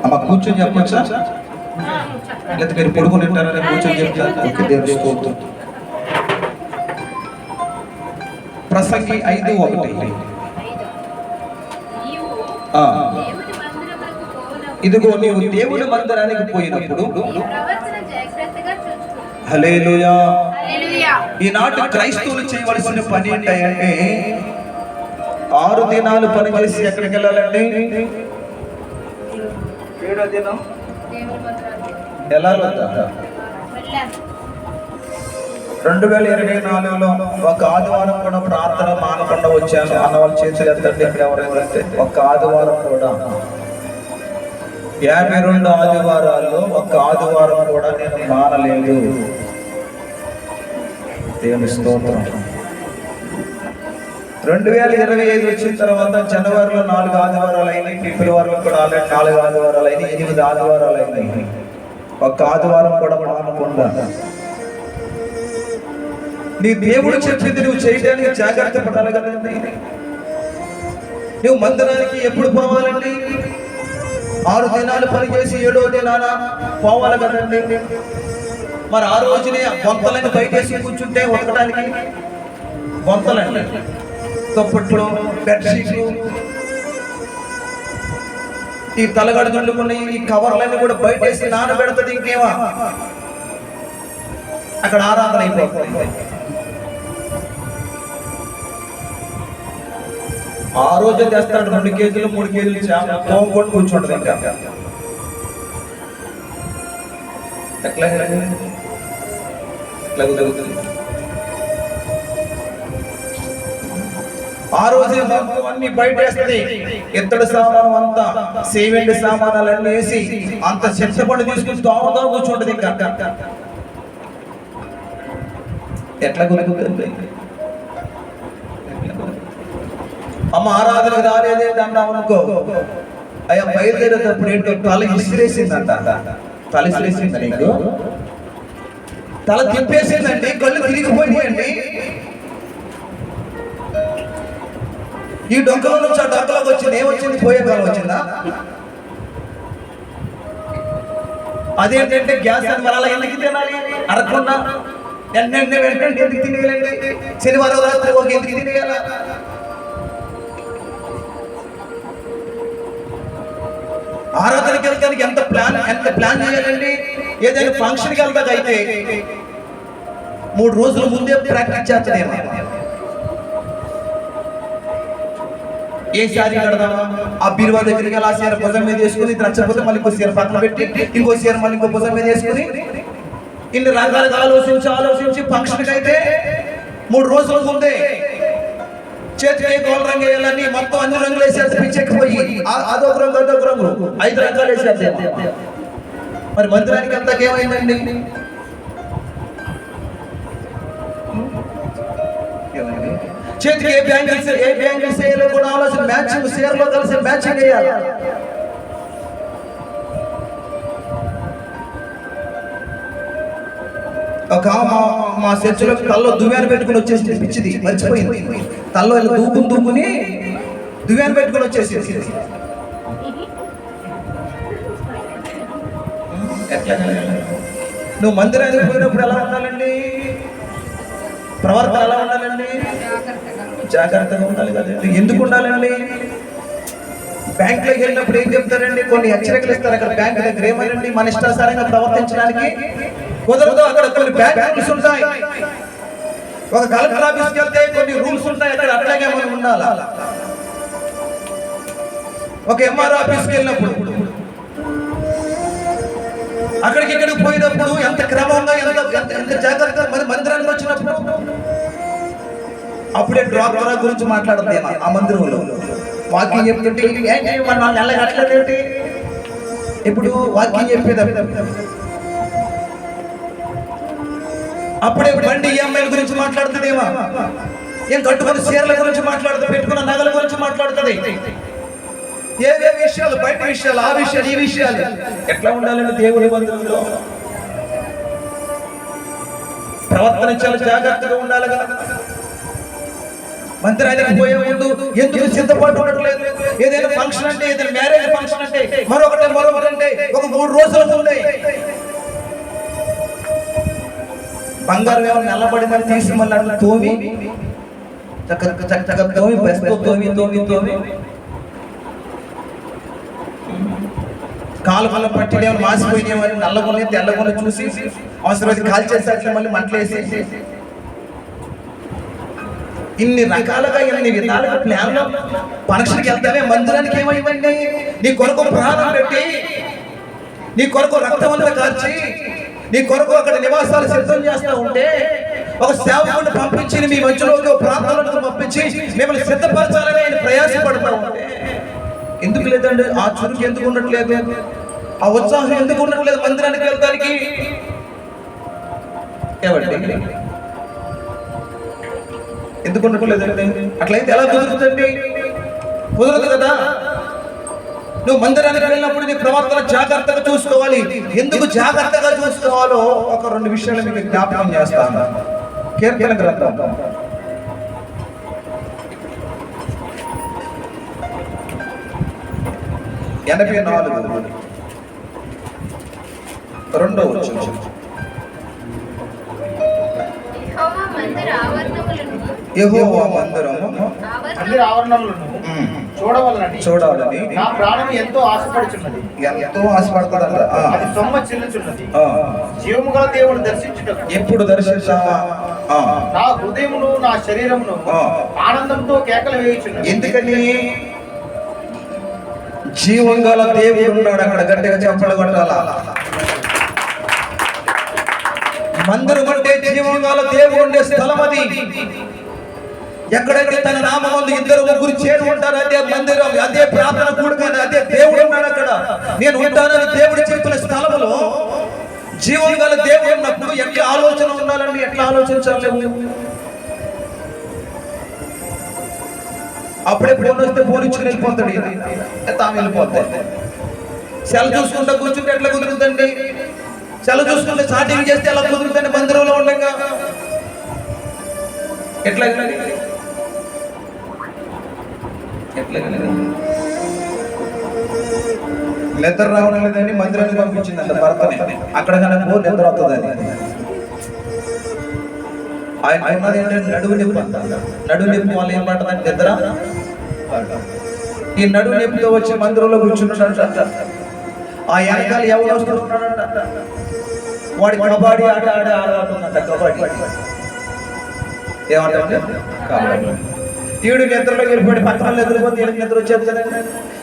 అమ్మ కూర్చొని చెప్పచ్చా? లేదా మీరు పడుకుని ఉంటారా? కూర్చొని చెప్తారు. ఓకే, దేవుని స్తోత్రం. ప్రసంగి 5:1. ఇదిగో నీవు దేవుని మందిరానికి పోయినప్పుడు హల్లెలూయా. ఈనాటి క్రైస్తవులు చేయవలసిన పని ఏంటంటే 6 దినాలు పని చేసి ఎక్కడికి వెళ్ళాలండి? 7వ దినం ఎలా 2024లో ఒక ఆదివారం కూడా ప్రార్థన మానకుండా వచ్చాను అన్న వాళ్ళ చేతులు ఎత్తండి. ఇక్కడ ఎవరైతే ఒక ఆదివారం కూడా 52 ఆదివారాల్లో ఒక ఆదివారం కూడా నేను మానలేదు. దేవుని స్తోత్రం. 2025 వచ్చిన తర్వాత జనవరిలో 4 ఆదివారాలు అయినాయి, ఫిబ్రవరిలో కూడా ఆల్రెడీ 4 ఆదివారాలు అయినాయి, 8 ఆదివారాలు అయినాయి. ఒక ఆదివారం కూడా మానకుండా నీ దేవుడు చెప్పింది నువ్వు చేయడానికి జాగ్రత్త పడాలి కదండి. నువ్వు మందిరానికి ఎప్పుడు పోవాలండి? 6 దినాలు పనిచేసి 7వ దినాన పోవాలి కదండి. మరి ఆ రోజునే బొంతలని బయటేసి కూర్చుంటే ఉతకడానికి బొంతలండి, దుప్పట్లు, బెడ్షీట్లు, ఈ తలగడ దుండుకుని ఈ కవర్లన్నీ కూడా బయటేసి నానబెడుతుంది. ఇంకేమా అక్కడ ఆరాధన అయిపోతుంది. ఆ రోజే తెస్తాడు 2 కేజీలు 3 కేజీలు చేప తోముకొని కూర్చుంటుంది. ఇంకా ఎట్లా జరుగుతుంది? ఆ రోజే అన్ని బయట వేస్తుంది. ఎత్తడి సామాను అంతా, సేవెండి సామానాలన్నీ వేసి అంత చింతపండు తీసుకుని తోమతో కూర్చుంటుంది. ఇంకా ఎట్లా కుదురుతుంది? అమ్మ ఆరాధనకు రాలేదేంటి అన్నావు అనుకో, అయ్యా బయలుదేరేటప్పుడు ఏంటో తల ఇసిరేసిందంట. తల ఇసిరేసింది, నీకు తల తిప్పేసిందండి, కళ్ళు తిరిగిపోయాయండి. ఈ డొక్కల నుంచి ఆ డొక్కలోకి వచ్చింది. ఏమొచ్చింది? పోయే కాలం వచ్చిందా? అదేంటంటే గ్యాస్ అని మరలా ఎందుకు తినాలి? అరకుండా వెంటనే ఎందుకు తినేయాలండి? శనివారం రాత్రి ఒక ఎందుకు తినేయాలా? ఆరాధనకి వెళ్ళడానికి ఎంత ప్లాన్ చేయాలండి? ఏదైనా ఫంక్షన్కి వెళ్తాక అయితే 3 రోజుల ముందే ప్రాక్టీస్ చేస్తానేమో. ఏ శారీ కడదామా? ఆ బీరువా దగ్గరికి వెళ్ళి ఆ చీర భుజం మీద వేసుకుని, నచ్చకపోతే మళ్ళీ ఇంకో చీర పక్కన పెట్టి ఇంకో చీర మళ్ళీ ఇంకో భుజం మీద వేసుకుని ఇన్ని రకాలుగా ఆలోచించి ఫంక్షన్కి అయితే 3 రోజుల ముందే చేతికి గోల్ రంగు వేయాలని మొత్తం అన్ని రంగులు వేసేస్తే పిచ్చెక్కిపోయి అదొక రంగు 5 రంగాలు వేసేస్తే మరి మందిరానికి అంతకేమైందండి? చేతికి ఏ బ్యాంగిల్స్ వేయాలో కూడా ఆలోచన. మ్యాచింగ్ చీరలో కలిసి మ్యాచింగ్ వేయాలి. ఒక మా చర్చిలో తల్లో దువ్యాన్ని పెట్టుకుని వచ్చేసి పిచ్చిది, మర్చిపోయింది. తల్లో దూకుని దువ్యాన్ని పెట్టుకుని వచ్చేసి ఎట్లా? నువ్వు మందిరానికి పోయినప్పుడు ఎలా ఉండాలండి? ప్రవర్తన ఎలా ఉండాలండి? జాగ్రత్తగా ఉండాలి కదండి. ఎందుకు ఉండాలండి? బ్యాంకులోకి వెళ్ళినప్పుడు ఏం చెప్తారండి? కొన్ని హెచ్చరికలు ఇస్తారు. అక్కడ బ్యాంక్ దగ్గర ఏమనండి, మన ఇష్టానుసారంగా ప్రవర్తించడానికి కుదరదు. అక్కడ కొన్ని బ్యాంక్ రూల్స్ ఉంటాయి. ఒక కలెక్టర్ ఆఫీస్కి వెళ్తే కొన్ని రూల్స్ ఉంటాయి. అక్కడ అట్లాగే మనం ఉండాలి. ఒక ఎంఆర్ ఆఫీస్కి వెళ్ళినప్పుడు, అక్కడికి ఇక్కడికి పోయినప్పుడు ఎంత క్రమంగా ఎంత జాగ్రత్త. మరి మందిరానికి వచ్చినప్పుడు అప్పుడే డ్వాక్రా గురించి మాట్లాడుతుంది ఆ మందిరంలో. వాక్యం చెప్తుంటే మన నెల అట్లేంటి? ఇప్పుడు వాక్యం చెప్పేది అప్పుడే బండి ఈఎంఐల గురించి మాట్లాడుతుందేమో. ఏం కట్టుకున్న చీరల గురించి మాట్లాడుతుంది, పెట్టుకున్న నగల గురించి మాట్లాడుతుంది. ఏవే విషయాలు, బయట విషయాలు, ఆ విషయాలు, ఈ విషయాలు. ఎట్లా ఉండాలంటే దేవుని మందిరంలో ప్రవర్తన చాలా జాగ్రత్తగా ఉండాలి కదా. మందిరానికి పోయే ముందు ఎందుకు సిద్ధపాటు ఉండట్లేదు? ఏదైనా ఫంక్షన్ అంటే, ఏదైనా మ్యారేజ్ ఫంక్షన్ అంటే, మరొకటి 3 రోజుల ముందే బంగారం ఏమో నల్లబడిందని తీసి మళ్ళీ అట్లా తోమి చక్కగా తోమి బెస్తో తోమి కాలు మళ్ళీ పట్టి ఏమైనా మాసిపోయినామని నల్లగొని తెల్లగొని చూసి అవసరం కాల్ చేసి మళ్ళీ మంటలేసి ఇన్ని రకాలుగా ఇన్ని విధాలుగా ప్లాన్లో ఫంక్షన్కి వెళ్తామే. మందిరానికి ఏమైందండి? నీ కొరకు ప్రాణం పెట్టి, నీ కొరకు రక్తం అంతా కార్చి, నీ కొరకు అక్కడ నివాసాలు సిద్ధం చేస్తూ ఉంటే ఒక సేవకుడిని పంపించి మీ మధ్యలోకి ప్రాంతాలను పంపించి మిమ్మల్ని సిద్ధపరచాలని ఆయన ప్రయాసపడతా ఉంటే ఎందుకు లేదండి? ఆ చురుకు ఎందుకు ఉండట్లేదు? ఆ ఉత్సాహం ఎందుకు ఉండట్లేదు మందిరానికి వెళ్ళడానికి? ఏమండి ఎందుకు ఉండట్లేదండి? అట్లయితే ఎలా కుదురుతుందండి? కుదరదు కదా. నువ్వు మందిరానికి వెళ్ళినప్పుడు నీ ప్రవర్తన జాగ్రత్తగా చూసుకోవాలి. ఎందుకు జాగ్రత్తగా చూసుకోవాలో ఒక 2 విషయాలు మీకు జ్ఞాపకం చేస్తాను. కీర్తన గ్రంథం 84 2వ వచనం. యెహోవా మందిరము మందిర ఆవరణములను చూడవాలని నా ప్రాణం ఎంతో ఆశపడుచున్నది. అది సొమ్మ చెల్లుచున్నది. జీవము గల దేవుని దర్శించుటకు ఎప్పుడు దర్శించావా? నా హృదయమును నా శరీరమును ఆనందంతో కేకలు వేయుచున్నది. ఎందుకని? జీవం గల దేవుడు ఉన్నాడు అక్కడ. గట్టిగా చెప్పలు కొట్టాలా? మందిరం అంటే జీవం గల దేవుడు ఉండే స్థలం అది. ఎక్కడైతే తన నామమందు 2-3 చేరి ఉంటారు అదే మందిరం, అదే ప్రార్థన కూడిక, అదే దేవుడు ఉన్నాడు అక్కడ. నేను ఉంటానని దేవుడు చెప్పిన స్థలంలో జీవం గల దేవుడు ఉన్నప్పుడు ఎట్లా ఆలోచన ఉండాలండి? ఎట్లా ఆలోచించాలి? అప్పుడే ఫోన్ వస్తే ఫోన్ ఇచ్చుకుని వెళ్ళిపోతాడు, తాము వెళ్ళిపోతాయి. సెల చూసుకుంటా కూర్చుంటే ఎట్లా కుదురుతుందండి? సెల చూసుకుంటే చాటింగ్ చేస్తే ఎలా కుదురుతుంది? మందిరంలో ఉండగా ఎట్లా నిద్ర రావడం లేదని మందిరానికి పంపించిందంట భర్తని. అక్కడ కనుక నిద్ర అవుతుందని. ఆయన ఉన్నది ఏంటంటే నడువు నొప్పి. నడువు నొప్పి వాళ్ళు ఏం పడుతుందంటే నిద్ర. ఈ నడువు నొప్పితో వచ్చి మందిరంలో కూర్చున్నాడంట. ఆ వెనకాల ఎవరు వస్తున్నాడంట? వాడి కబడ్డీ ఆట ఆడే ఆడుతుందంట. కబడ్డీ ఏమంటే కబడ్డీ. ఈడు నిద్రలో వెళ్ళిపోయాడు, పక్కన నిద్రపోతే ఈడు నిద్ర వచ్చేస్తుందండి.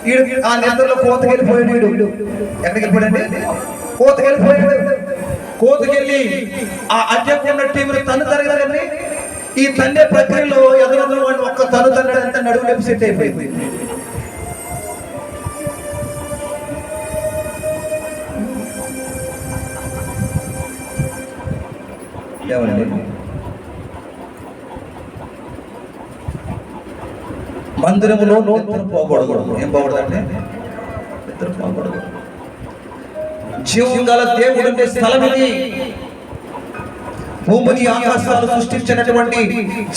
ఈడు ఆ నిద్రలో కోతకి వెళ్ళిపోయాడు. ఈడు ఎక్కడికి వెళ్ళిపోయాడండి? కోతకి వెళ్ళిపోయాడు. కోతకెళ్ళి ఆ అధ్యక్షున్న టీంని తను తరగదండి. ఈ తండ్రి ప్రక్రియలో ఎదురు వాడిని ఒక్క తను తన్నడంతా నడువు నొప్పి సెట్ అయిపోయింది. ఏమండి? మందిరములో నిద్ర పోకూడదు. ఏం పోకూడదంటే నిద్ర పోకూడదు. జీవం గల దేవుడు ఉండే స్థలం ఇది. భూమిని ఆకాశాలు సృష్టించినటువంటి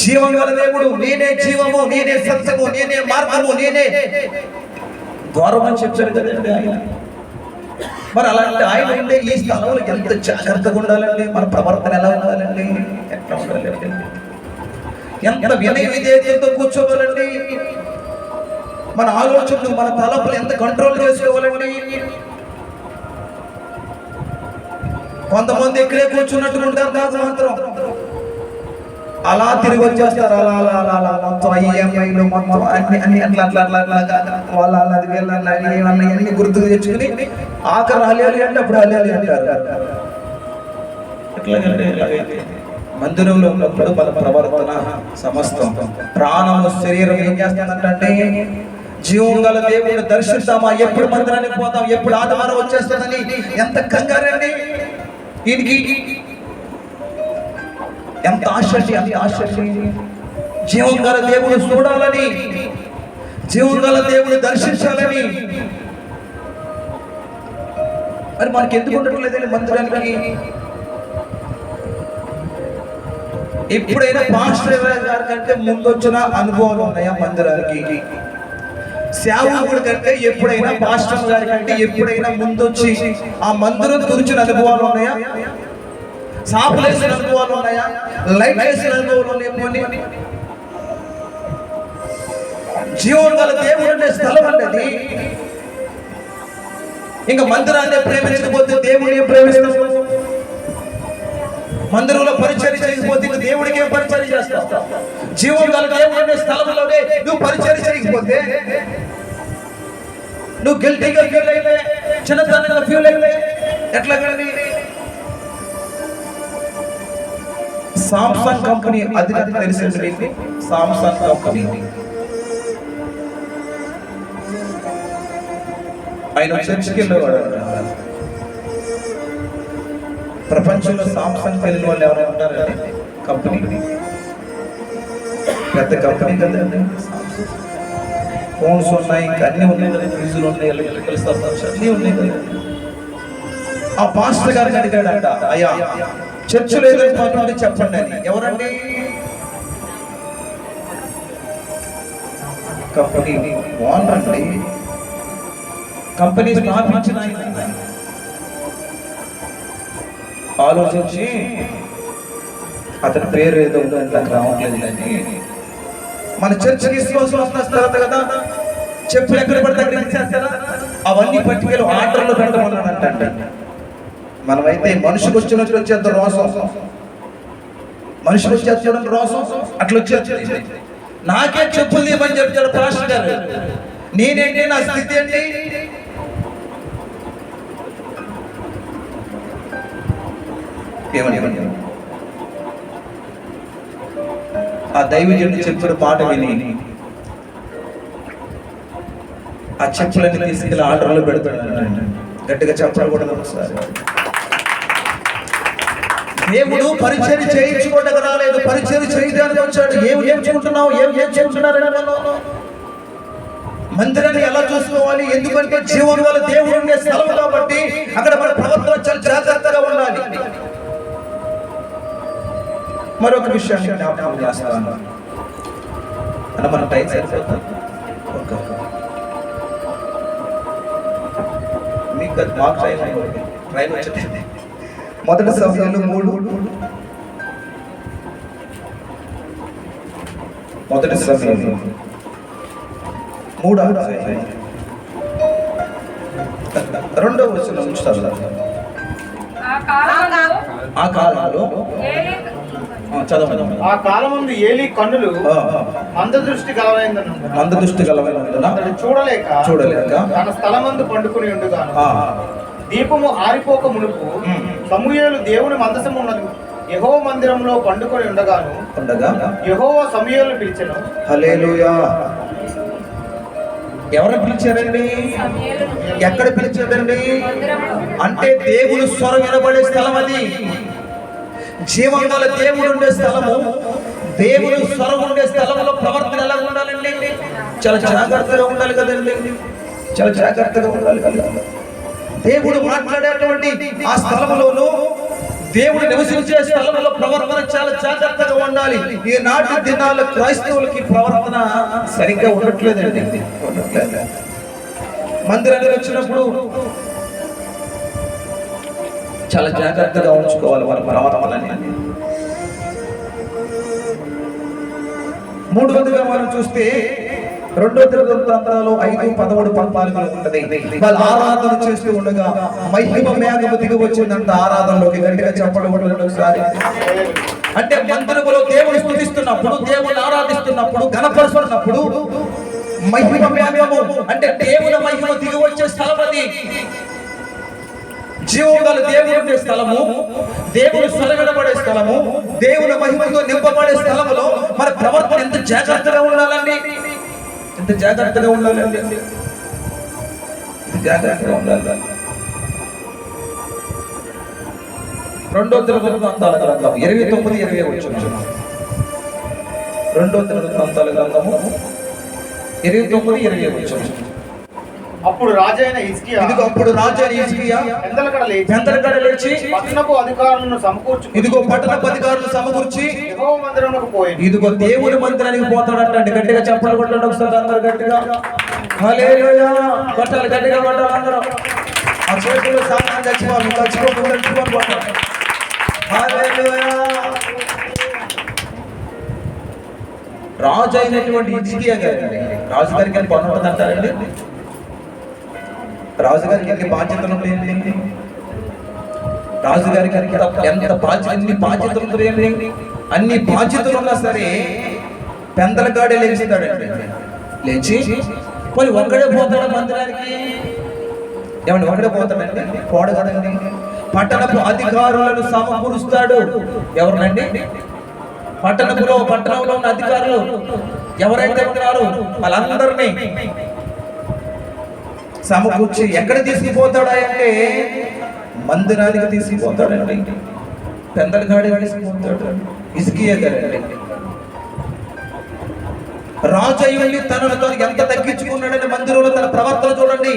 జీవం గల దేవుడు. నేనే జీవము, నేనే సత్యము, నేనే మార్గము, నేనే ద్వారం అని చెప్పారు కదండి ఆయన. మరి అలాంటి ఆయన ఉండే ఈ స్థలంలో ఎంత జాగ్రత్తగా ఉండాలండి? మన ప్రవర్తన ఎలా ఉండాలండి? ఎట్లా ఉండాలండి? ఎంత వినయ విధేయతతో కూర్చోవాలండి? మన ఆలోచనలు, మన తలపులు ఎంత కంట్రోల్ చేసుకోవాలండి? కొంతమంది ఇక్కడే కూర్చున్నట్టు ఉంటారు, నాకు మాత్రం అలా తిరిగి వచ్చేస్తారు. అలా అలా అలా అలా మొత్తం IMIలు మొత్తం అన్ని అట్లా అట్లా అట్లా అట్లా వాళ్ళ అన్నది వీళ్ళన్నది ఏమన్నా అన్ని గుర్తుకు తెచ్చుకుని ఆఖరి హలేలి అంటే అప్పుడు హలేలి అంటారు. మందిరంలో ఉన్నప్పుడు మన ప్రవర్తన సమస్తం ప్రాణము శరీరం ఏం చేస్తుందంటే జీవం గల దేవుడిని దర్శిస్తామా? ఎప్పుడు మందిరానికి పోతాం? ఎప్పుడు ఆదివారం వచ్చేస్తుందని ఎంత కంగారండి దీనికి. ఎంత ఆశ్చర్యం, ఎంత ఆశ్చర్యం. జీవం గల దేవుని చూడాలని, జీవం గల దేవుని దర్శించాలని. మరి మనకి ఎందుకు ఉండట్లేదండి మందిరానికి? ఎప్పుడైనా పాస్టర్ గారి కంటే ముందు వచ్చిన అనుభవాలు ఉన్నాయా మందిరానికి? సేవకుడి కంటే ఎప్పుడైనా పాస్టర్ గారి కంటే ఎప్పుడైనా ముందొచ్చి ఆ మందిరం తుడిచిన అనుభవాలు ఉన్నాయా? సాపులు వేసిన అనుభవాలు ఉన్నాయా? లైట్ వేసిన అనుభవాలు ఉన్నాయా? జీవం గల దేవుడు ఉండే స్థలం అనేది. ఇంకా మందిరాన్ని ప్రేమించకపోతే దేవుడిని ప్రేమిస్తాం. మందిరంలో పరిచర్య చేయకపోతే ఇంకా దేవుడికి ఏం పరిచర్య చేస్తావు? జీవం గల దేవుడు ఉండే స్థలంలోనే నువ్వు పరిచర్య చేయకపోతే నువ్వు గిల్టీగా ఫీల్ అయితే, చిన్నతనంగా ఫీల్ అయితే ఎట్లా? సామ్సంగ్ కంపెనీ అధినేత తెలిసింది మీకు? సామ్సంగ్ కంపెనీ ఆయన చర్చికి వెళ్ళేవాడు. ప్రపంచంలో సామ్సంగ్ తెలియని వాళ్ళు ఎవరైనా ఉంటారండి? కంపెనీ పెద్ద కంపెనీ కదండి. ఫోన్స్ ఉన్నాయి, ఇంకా అన్ని ఉన్నాయి కదా, ఫ్రిడ్జ్లు ఉన్నాయి, ఎలక్ట్రికల్ సబ్స్టెన్స్ అన్నీ ఉన్నాయి కదా. ఆ పాస్టర్ గారిని అడిగాడంట, అయ్యా చర్చిలో ఏదైతే చెప్పండి అని. ఎవరండి? కంపెనీ ఓనర్ అండి, కంపెనీ స్థాపించిన ఆయన. ఆలోచించి అతని పేరు ఏదో ఉందని నాకు రావట్లేదు కానీ, మన చర్చికి వస్తున్న కదా, చెప్పులు ఎక్కడ పడితే అక్కడ ఇచ్చేస్తారా? అవన్నీ పట్టుకెళ్ళి ఆర్డర్లో పెట్టమన్నాడంట. మనమైతే మనిషికి వచ్చినట్లు వచ్చేంత రోసం, మనిషికి వచ్చేంత రోసం అట్లా వచ్చేది. నాకే చెప్పులు తీయమని చెప్తాడు పాస్టర్ గారు. నేనేంటి, నా స్థితి ఏంటి? ఏమని ఆ దైవజనుడు చెప్పిన మాట విని ఆ చెప్పులన్నీ తీసుకెళ్ళి ఆర్డర్లో పెడతాడు. గట్టిగా చెప్పకూడదు ఒకసారి. దేవుడు పరిచర్య చేయించుకోవడానికి రాలేదు, పరిచర్య చేయడానికి వచ్చాడు. ఏమి నేర్చుకుంటున్నావు? ఏం నేర్చుకుంటున్నారని మందిరాన్ని ఎలా చూసుకోవాలి? ఎందుకంటే జీవన వల్ల దేవుడు ఉండే స్థలం కాబట్టి అక్కడ మన ప్రవర్తన చాలా జాగ్రత్తగా ఉండాలి. మరొక విషయాన్ని జ్ఞాపకం చేస్తాను అన్న, మన టైం సరిపోతాం. మీకు మాకు ట్రైన్ వచ్చింది. మొదటి సమయంలో 3 మొదటి సమయంలో 3 రెండవ వచనం ఉంచుతారు. ఆ కాలంలో ఆ కాలమందు ఏలీ కన్నులు మందదృష్టి గలవైనందున అతడు చూడలేక తన స్థలమందు పండుకొని ఉండగాను దీపము ఆరిపోక మునుపు సమూయేలు దేవుని మందసము ఉన్నది యెహోవా మందిరంలో పండుకొని ఉండగా యెహోవా సమూయేలును పిలిచెను. హల్లెలూయా. ఎవరు పిలిచారండి? ఎక్కడ పిలిచారండి? అంటే దేవుడు స్వరం వినబడే స్థలం అది. జీవం గల దేవుడు ఉండే స్థలము, దేవుడు స్వరం ఉండే స్థలంలో ప్రవర్తన ఎలా ఉండాలండి? చాలా జాగ్రత్తగా ఉండాలి కదండి, చాలా జాగ్రత్తగా ఉండాలి కదా. దేవుడు మాట్లాడేటువంటి ఆ స్థలంలోనూ, దేవుడు నివసించే స్థలంలో ప్రవర్తన చాలా జాగ్రత్తగా ఉండాలి. ఈనాటి దినాల క్రైస్తవులకి ప్రవర్తన సరిగ్గా ఉండట్లేదండి. మందిరానికి వచ్చినప్పుడు చాలా జాగ్రత్తగా ఉంచుకోవాలి మన ప్రవర్తనని. 3వదిగా మనం చూస్తే 2వ దినవృత్తాంతాలు 5:13-14 ఉంటది. వాళ్ళు ఆరాధన చేస్తూ ఉండగా మహిమ మేఘము దిగి వచ్చిందంట ఆరాధనలోకి. గట్టిగా చెప్పడం ఒకసారి. అంటే మందిరములో దేవుని స్తుతిస్తున్నప్పుడు, దేవుని ఆరాధిస్తున్నప్పుడు, ఘనపరుస్తున్నప్పుడు మహిమ మేఘము అంటే దేవుని మహిమ దిగి వచ్చే స్థలం అది. జీవం గల దేవుడు ఉండే స్థలము, దేవుడు స్వరగడబడే స్థలము, దేవుని మహిమతో నింపబడే స్థలములో మన ప్రవర్తన ఎంత జాగ్రత్తగా ఉండాలండి, ఎంత జాగ్రత్తగా ఉండాలండి, జాగ్రత్తగా ఉండాలి. 2వ దినవృత్తాంతాల గ్రంథం 29-20 వచ్చిన 2వ దినవృత్తాంతాల గ్రంథము 29-20 వచ్చిన. అప్పుడు రాజైన హిజ్కియా పెందలకడ లేచి పట్టణపు అధికారులను సమకూర్చి యెహోవా మందిరమునకు పోయి ఇదిగో దేవుని మందిరానికి పోతాడంట. గట్టిగా చెప్పాలి ఒకసారి అందరు గట్టిగా. హల్లెలూయా. కొట్టాలి, గట్టిగా కొట్టాలి అందరూ. ఆ చేతులు సామాన్ చచ్చిపోవాలి, చచ్చిపోవాలి. హల్లెలూయా. రాజు అయినటువంటి హిజ్కియా గారండి, రాజు గారికి అని పని ఉంటుంది అంటారండి? రాజుగారికి ఎన్ని బాధ్యతలు ఉంటాయండి? రాజుగారికి ఎంత ఎన్ని బాధ్యతలు ఉంటాయండి? అన్ని బాధ్యతలు ఉన్నా సరే పెందలగాడే లేచిస్తాడండి. లేచి పోయి ఒక్కడే పోతాడు మందిరానికి. ఏమండి, ఒక్కడే పోతాడండి? పోడు కదండి. పట్టణపు అధికారులను సమకూరుస్తాడు. ఎవరినండి? పట్టణంలో ఉన్న అధికారులు ఎవరైతే ఉన్నారో వాళ్ళందరినీ సమకూర్చి ఎక్కడ తీసుకుపోతాడా అంటే మందిరానికి తీసుకుపోతాడండి. పెందలగాడే తీసుకుపోతాడు. హిజ్కియా గారండి. రాజు అయి ఉండి తనను తాను ఎంత తగ్గించుకున్నాడని మందిరంలో తన ప్రవర్తన చూడండి.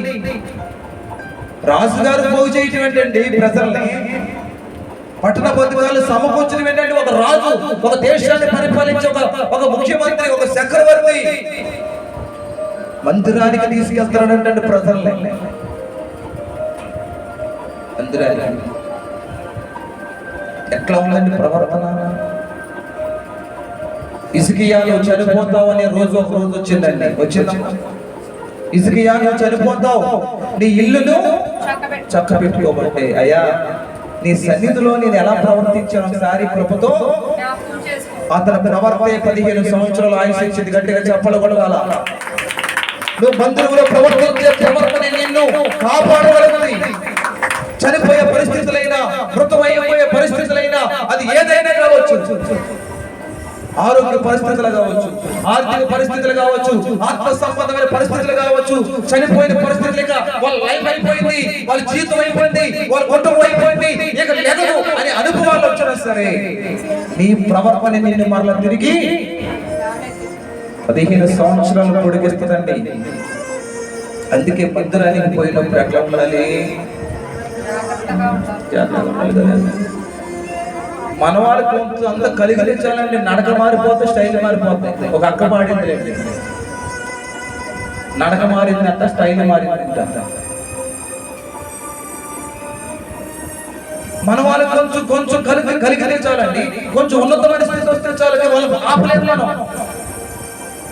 రాజుగారు పోగు చేయటం ఏంటండి? ప్రజల్ని పట్టణ పథకాలు సమకూర్చడం ఏంటంటే ఒక రాజు ఒక దేశాన్ని పరిపాలించే ఒక ముఖ్యమంత్రి, ఒక చక్రవర్తి మందిరానికి తీసుకెళ్తాడంటే ప్రజల్ని. మందిరానికి ఎట్లా ఉందండి ప్రవర్తన? హిజ్కియాను చనిపోతావు అనే రోజు ఒక రోజు వచ్చిందండి. హిజ్కియాను చనిపోతావు, నీ ఇల్లును చక్క పెట్టుకోబట్టే. అయ్యా, నీ సన్నిధిలో నేను ఎలా ప్రవర్తించాను ఒకసారి కృపతో. అతని ప్రవర్తే 15 సంవత్సరాలు ఆయుష్ ఇచ్చింది. గట్టిగా చెప్పలు కొడగాల. నువ్వు మందిరంలో ప్రవర్తించే ప్రవర్తన నిన్ను కాపాడగలుగుతుంది. చనిపోయే పరిస్థితులైనా, మృతమైపోయే పరిస్థితులైనా, అది ఏదైనా కావచ్చు, ఆరోగ్య పరిస్థితులు కావచ్చు, ఆర్థిక పరిస్థితులు కావచ్చు, ఆత్మ సంబంధమైన పరిస్థితులు కావచ్చు, చనిపోయిన పరిస్థితులు, ఇక వాళ్ళ లైఫ్ అయిపోయింది, వాళ్ళ జీవితం అయిపోయింది, వాళ్ళ కుటుంబం అయిపోయింది, ఇక లేదు అనే అనుభవాలు వచ్చినా సరే నీ ప్రవర్తన నిన్ను మరలా తిరిగి 15 సంవత్సరాలు పొడిగిస్తుందండి. అందుకే మందిరానికి పోయినప్పుడు ఎట్లా ఉండాలి? మన వాళ్ళు కొంచెం అంతా కలిగించాలండి. నడక మారిపోతే స్టైల్ మారిపోతాయి. ఒక అక్క మారింది, నడక మారిందంట, స్టైల్ మారిందంట. మన వాళ్ళు కొంచెం కలిగించాలండి. కొంచెం ఉన్నతమైన స్థితి వస్తే చాలండి, వాళ్ళు ఆపలేదు మనం.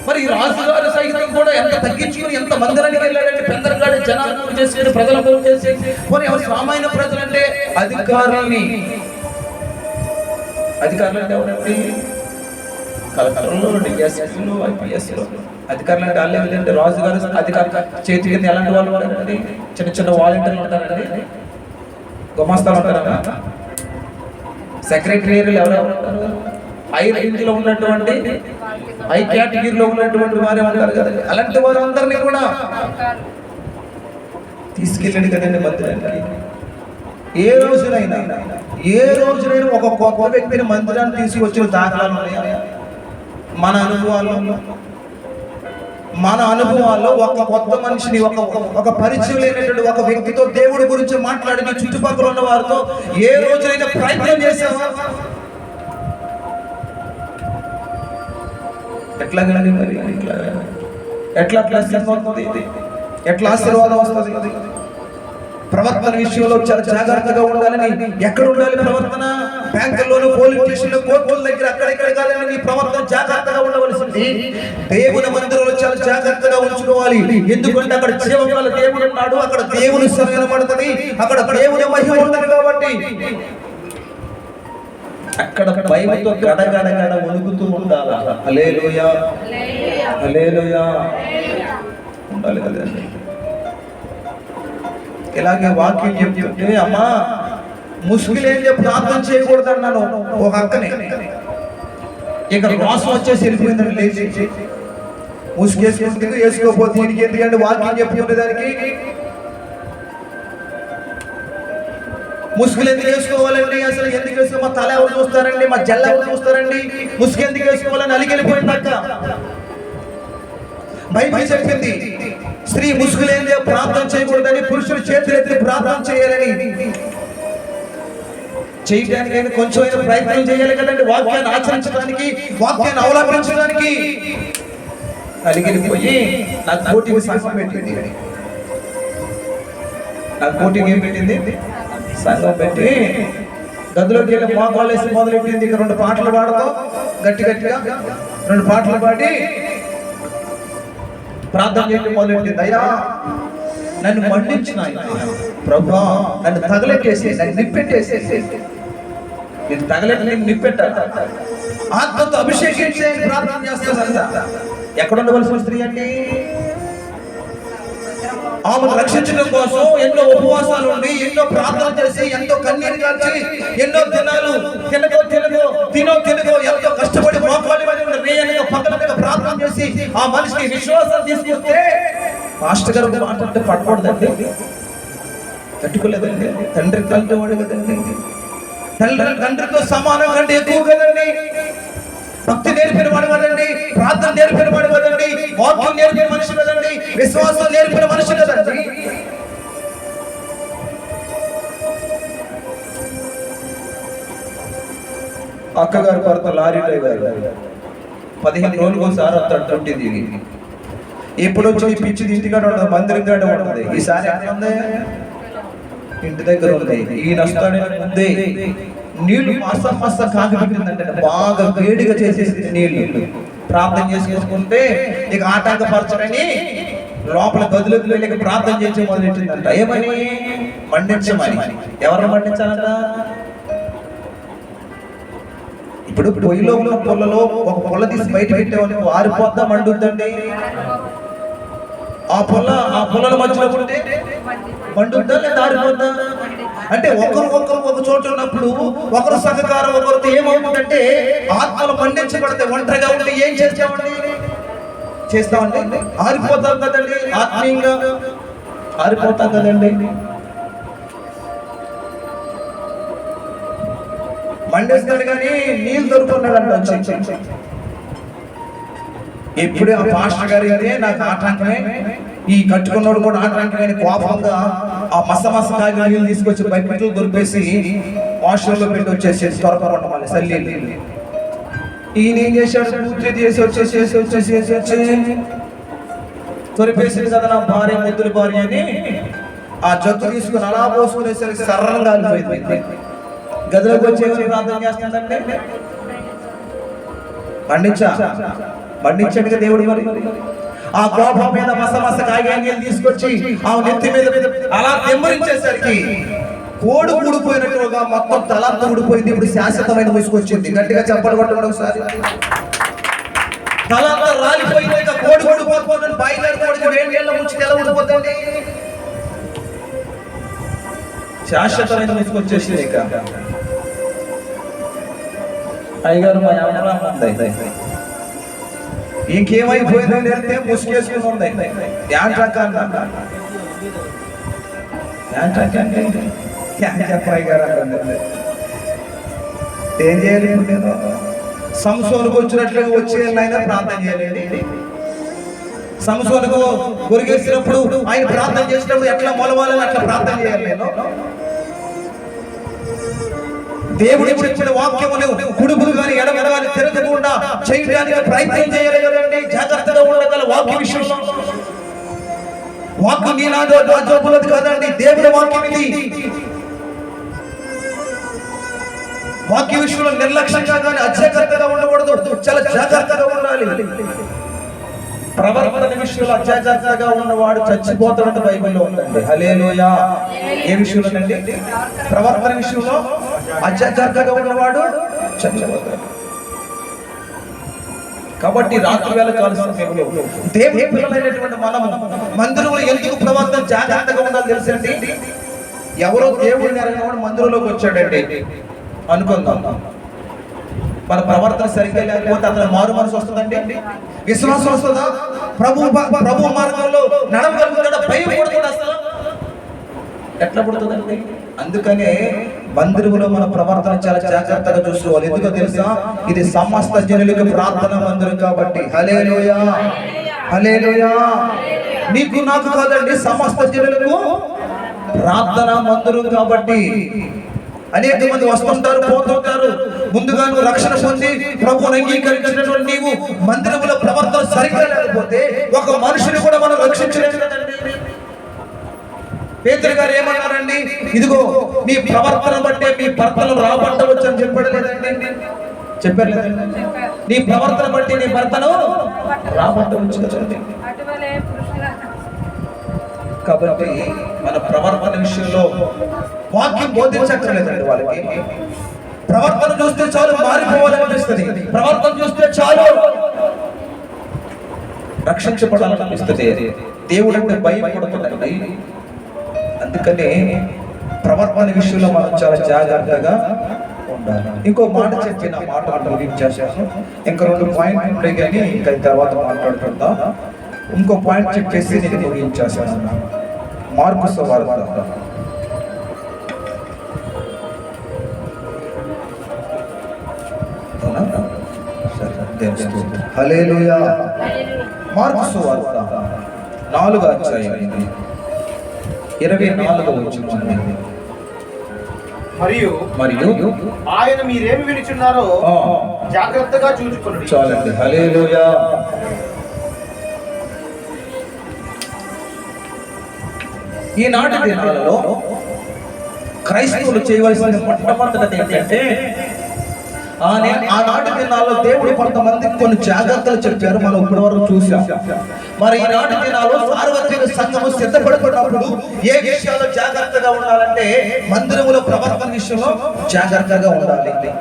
మరి ఈ రాజుగారు సైతం కూడా ఎంత తగ్గించుకుని ఎంత మందిరానికి వెళ్ళాడంటే పెందలగాడి జనాలు పూజ చేసి, ప్రజల పూజ చేసి, పోనీ ఎవరు సామాన్య ప్రజలంటే అధికారులని. అధికారులు అంటే ఎవరండి? కలెక్టర్లు, డిఎస్పీలు, ఐపీఎస్లు. అధికారులు అంటే వాళ్ళు ఏంటంటే రాజుగారు అధికారులు చేతి కింద ఎలాంటి వాళ్ళు ఉంటారండి? చిన్న వాలంటీర్లు ఉంటారండి, గుమాస్తాలు ఉంటారా, సెక్రటరీలు ఎవరెవరు ఉంటారు? ఐ రేంజ్లో ఉన్నటువంటి, ఐ కేటగిరీలో ఉన్నటువంటి వారే ఉంటారు కదండి. అలాంటి వారు అందరినీ కూడా తీసుకెళ్ళండి కదండి మందిరానికి. ఏ రోజునైనా ఒక కొత్త వ్యక్తిని మందిరాన్ని తీసుకొచ్చిన దాఖలాలు ఉన్నాయా? మన అనుభవాల్లో ఒక కొత్త మనిషిని, ఒక పరిచయం లేనటువంటి ఒక వ్యక్తితో దేవుడి గురించి మాట్లాడి నీ చుట్టుపక్కల ఉన్న వారితో ఏ రోజైనా ప్రయత్నం చేసావా? ఎట్లాగండి మరి? ఎట్లా ఎట్లా ఆశీర్వాదం వస్తుంది? ప్రవర్తన విషయంలో చాలా జాగ్రత్తగా ఉండాలని. ఎక్కడ ఉండాలి ప్రవర్తన? బ్యాంకుల్లోనూ, పోలీస్ స్టేషన్లో, కోర్టుల దగ్గర, అక్కడెక్కడ కాదని నీ ప్రవర్తన జాగ్రత్తగా ఉండవలసింది. దేవుని మందిరంలో చాలా జాగ్రత్తగా ఉంచుకోవాలి. ఎందుకంటే అక్కడ జీవగల దేవుడు ఉన్నాడు, అక్కడ దేవుని సరైన పడుతుంది, అక్కడ దేవుని మహిమ ఉండదు. కాబట్టి అక్కడ భయంతో గడగడ వణుకుతూ ఉండాలి. హల్లెలూయా, హల్లెలూయా ఉండాలి కదండి. ఇలాగే వాక్యం చెప్తుంటే, అమ్మా ముసుగులేం చెప్పి ప్రార్థన చేయకూడదు అన్నాను ఒక అక్కని. ఇక మోసం వచ్చేసి వెళ్ళిపోయిందండి. లేచి ముసుగేసుకుంటే వేసుకోపోతే దీనికి ఎందుకంటే వాక్యం చెప్పుకునే దానికి ముసుగులు ఎందుకు వేసుకోవాలండి? అసలు ఎందుకు వేసుకో? మా తల ఎవరు చూస్తారండి? మా జల్ల ఎవరు చూస్తారండి? ముసుగు ఎందుకు వేసుకోవాలని అలిగిలిపోయింది అక్క. బైబిల్ చెప్పింది స్త్రీ ముసుగులేందే ప్రార్థన చేయకూడదని, పురుషులు చేతులెత్తి ప్రార్థన చేయాలని. చేయడానికి కొంచెం ప్రయత్నం చేయాలి కదండి, వాక్యాన్ని ఆచరించడానికి, వాక్యాన్ని అవలంబించడానికి. అలిగిపోయి నాకు కోటికి సంఘం పెట్టింది. నాకు కోటికి ఏం పెట్టింది? సంఘం పెట్టి గదిలోకి వెళ్ళి మోకాళ్ళు వేసి మొదలెట్టింది. ఇక 2 పాటలు పాడతాం, గట్టిగా 2 పాటలు పాడి ప్రార్థన చేయడం మొదలెట్టింది. అయ్యా నన్ను మండించిన ప్రభా, నన్ను తగలెట్టేసి, నన్ను నిప్పెట్టేసేసి, నేను తగలెట్టి నేను నిప్పెట్టాను, ఆత్మతో అభిషేకించే ప్రార్థన చేస్తానంట. ఎక్కడ ఉండవలసిన స్త్రీ అండి? ఆమెను రక్షించడం కోసం ఎన్నో ఉపవాసాలు ఉండి, ఎన్నో ప్రార్థన చేసి, ఎంతో కన్నీరు కాల్చి, ఎన్నో దినాలు తినో ఎంతో కష్టపడి మోకాలి రేయనగా పక్కనగా ప్రార్థన చేసి ఆ మనిషికి విశ్వాసం తీసుకొస్తే పాస్టర్ గారు మాట్లాడితే పడకూడదండి, తట్టుకోలేదండి. తండ్రి తల్లి వాడు కదండి, తండ్రితో సమానం కంటే ఎక్కువ కదండి. భక్తి నేర్పిన వాడు కదండి, ప్రార్థన నేర్పిన వాడు కదండి, వాక్యం నేర్పిన మనిషి కదండి, విశ్వాసం నేర్పిన మనిషి కదండి. అక్కగారు భర్త లారీ డ్రైవర్ 15 రోజులకు ఒకసారి వస్తాడు తొట్టి దిగి. ఎప్పుడు వచ్చి ఈ పిచ్చి ఇంటికాడ ఉండదు, మందిరం కాడ ఉంటుంది. ఈసారి ఎక్కడ ఉంది? ఇంటి దగ్గర ఉంది. ఈయన వస్తాడే ముందే నీళ్లు మస్త కాగిపోయిందంటే బాగా వేడిగా చేసేసి నీళ్లు ప్రార్థన చేసుకుంటే ఇక ఆటంకపరచడని లోపల గదులకు వెళ్ళి ప్రార్థన చేసి మొదలెట్టిందంట. ఏమని? మండించమని. ఎవరు మండించాలంట? ఇప్పుడు పొయ్యిలో ఉన్న పొల్లలో ఒక పొల్ల తీసి బయట పెట్టేవాళ్ళు ఆరిపోద్దా మండుద్దండి? ఆ పొలాల మధ్యలో ఉంటే మండుద్దా లేదా ఆరిపోద్దా? అంటే ఒకరు ఒక చోట ఉన్నప్పుడు ఒకరు సహకారం, ఒకరితో ఏమవుతుందంటే ఆత్మలు మండించబడితే ఒంటరిగా ఉంటే ఏం చేస్తామండి? ఆరిపోతాం కదండి, ఆత్మీయంగా ఆరిపోతాం కదండి. మండేస్తాడు కానీ నీళ్ళు దొరుకుతున్నాడంట. ఎప్పుడే ఆ పాస్టర్ గారు అయితే నాకు ఆటంకమే, ఈ కట్టుకున్నాడు కూడా ఆటంకమైన కోపంగా ఆ మస కాగి నీళ్ళు తీసుకొచ్చి బకెట్లు దొరికేసి వాష్రూమ్లో పెట్టి వచ్చేసి త్వరపడం మళ్ళీ సల్లి. ఈయన ఏం చేశాడు? పూర్తి చేసి వచ్చేసి తొలిపేసింది కదా నా భార్య, ముద్దుల భార్య అని ఆ జగ్గు తీసుకుని అలా పోసుకునేసరికి సర్రంగా కాలిపోయింది. గదిలోకి వచ్చే ప్రార్థన చేస్తుందంటే పండించాడుగా దేవుడు. మరి ఆ కోపం మీద మస కాగితాలు తీసుకొచ్చి ఆ నెత్తి మీద అలా తెమ్మరించేసరికి కోడు ఊడిపోయినట్టుగా మొత్తం తలంతా ఊడిపోయింది. ఇప్పుడు శాశ్వతమైన ముసుకొచ్చింది. గట్టిగా చెప్పలు కొట్టడం ఒకసారి. తలంతా రాలిపోయింది. ఇక కోడి ఊడిపోతుంది. బయలుదేరి కోడికి వేడి నీళ్ళ ముంచి ఎలా ఊడిపోతుంది? శాశ్వతమైన ముసుకొచ్చేసింది. ఇక అయ్యగారు మా ఉంది, ఇంకేమైపోయిందని వెళ్తే ముసుకేసుకుని ఉంది. ఏం చేయాలి? నేను సంసోనుకు వచ్చినట్లుగా వచ్చేయాలైనా ప్రార్థన చేయలేదు. సంసోనుకు కొరిగేసినప్పుడు ఆయన ప్రార్థన చేసినప్పుడు ఎట్లా మొలవాలని అట్లా ప్రార్థన చేయాలి. నేను దేవుడి ఇచ్చిన వాక్యములు కుడుపులు కానీ ఎడమలు కానీ తిరగకుండా చేయడానికి ప్రయత్నం చేయాలి కదండి. జాగ్రత్తగా ఉండగల వాక్య విషయంలో. వాక్యం నీనాదో రాజోపులది కాదండి, దేవుడి వాక్యం ఇది. వాక్య విషయంలో నిర్లక్ష్యంగా కానీ అజాగ్రత్తగా ఉండకూడదు, చాలా జాగ్రత్తగా ఉండాలి. ప్రవర్తన విషయంలో అజాగ్రత్తగా ఉన్నవాడు చచ్చిపోతాడంటే బైబిల్లో ఉందండి. హల్లెలూయా. ఏ విషయంలోనండి? ప్రవర్తన విషయంలో అజాగ్రత్తగా ఉన్నవాడు చచ్చిపోతాడు. కాబట్టి రాత్రి వేళ కాల సమయంలో దేవుని పిల్లలైనటువంటి మనము మందిరంలో ఎందుకు ప్రవర్తన జాగ్రత్తగా ఉండాలి తెలుసండి? ఎవరో దేవుడిని అడిగినవాడు మందిరంలోకి వచ్చాడండి అనుకుందాం. మన ప్రవర్తన సరిగ్గా లేకపోతే అతను మారు మనసు వస్తుందండి, విశ్వాసం వస్తుందా? ప్రభు మార్గంలో నడవగలుగుతాడా? భయపడుతుంది అసలు ఎట్లా పడుతుందండి? అందుకనే మందిరంలో మన ప్రవర్తన చాలా జాగ్రత్తగా చూసుకోవాలి. ఎందుకో తెలుసా? ఇది సమస్త జనులకు ప్రార్థన మందిరం కాబట్టి. హల్లెలూయా, హల్లెలూయా. నీకు నాకు కాదండి, సమస్త జనులకు ప్రార్థన మందిరం కాబట్టి అనేక మంది వస్తుంటారు, పోతుంటారు. ముందుగా నువ్వు రక్షణ పొంది ప్రభువుని అంగీకరించినటువంటి నీవు మందిరముల ప్రవర్తన సరిగ్గా లేకపోతే ఒక మనిషిని కూడా మనం రక్షించలేదు కదండి. పేతురు గారు ఏమన్నారండి? ఇదిగో మీ ప్రవర్తన బట్టే మీ భర్తలు రాబట్టవచ్చు అని చెప్పాడు లేదండి? చెప్పారు లేదండి? నీ ప్రవర్తన బట్టి నీ భర్తను రాబట్టవచ్చు కదండి. కాబట్టి మన ప్రవర్తన విషయంలో వాక్యం బోధించట్లేదండి. వాళ్ళకి ప్రవర్తన చూస్తే చాలు మారిపోవాలనిపిస్తుంది, ప్రవర్తన చూస్తే చాలు రక్షించబడాలనిపిస్తుంది. దేవుడు అంటే భయం పడుతుందండి. అందుకని ప్రవర్తన విషయంలో మనం చాలా జాగ్రత్తగా ఉండాలి. ఇంకో మాట చెప్పి నా మాట ముగించేసాను. ఇంకా 2 పాయింట్లు ఉంటాయి కానీ ఇంకా తర్వాత మాట్లాడుతుందా. ఇంకో పాయింట్ చెప్పేసి నేను ముగించేసాను. మార్కు సువార్త హల్లెలూయా. మార్కు సువార్త 4వ అధ్యాయం 24వ వచనం. మరియు ఆయన మీరేమి వినుచున్నారో జాగ్రత్తగా చూచుకోండి. చాలండి. హల్లెలూయా. ఈనాటి దినాలలో క్రైస్తవులు చేయవలసిన మొట్టమొదటి ఏంటంటే ఆనాటి దినాల్లో దేవుడు కొంతమందికి కొన్ని జాగ్రత్తలు చెప్పారు, మనం ఇప్పటి వరకు చూసాం. మరి ఈనాటి దినాల్లో సార్వత్రిక సంఘము సిద్ధపడుతున్నప్పుడు ఏ విషయాల్లో జాగ్రత్తగా ఉండాలంటే మందిరములో ప్రవర్తన విషయంలో జాగ్రత్తగా ఉండాలి.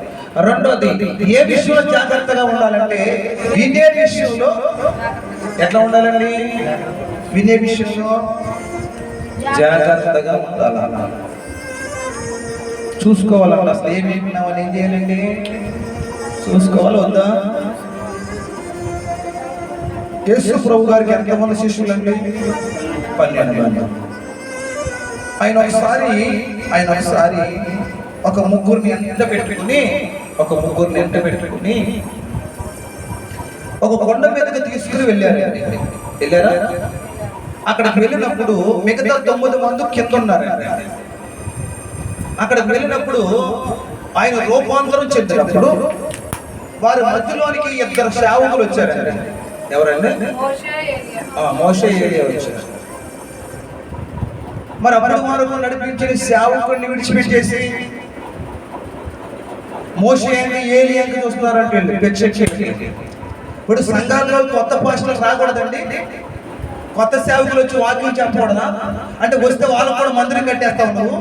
రెండోది ఏ విషయంలో జాగ్రత్తగా ఉండాలంటే వినే విషయంలో ఎట్లా ఉండాలండి? వినే విషయంలో జాగ్రత్తగా ఉండాలి. చూసుకోవాలన్న అసలు ఏమి విన్నామని ఏం చేయాలండి? చూసుకోవాలి వద్దా? యేసు ప్రభు గారికి ఎంతమంది శిష్యులు అండి? 12 మంది. ఆయన ఒకసారి ఒక ముగ్గురిని ఎంట పెట్టుకుని ఒక కొండ మీదకి తీసుకుని వెళ్ళారా? అక్కడికి వెళ్ళినప్పుడు మిగతా 9 మంది కింద ఉన్నారు. అక్కడికి వెళ్ళినప్పుడు ఆయన రూపాంతరం చెందినప్పుడు వారి మధ్యలోనికి 2 సేవకులు వచ్చారండి. ఎవరండి? మోషే, ఏలియా వచ్చారు. మరి అప్పటి వరకు నడిపించిన సేవకుడిని విడిచిపెట్టేసి మోషే ఏలియా చూస్తున్నారంటే ఇప్పుడు సంఘాల్లో కొత్త భాషలు రాకూడదండి. కొత్త సేవకులు వచ్చి వాక్యం చెప్పకూడదా? అంటే వస్తే వాళ్ళు కూడా మందిరం కట్టేస్తావు, నువ్వు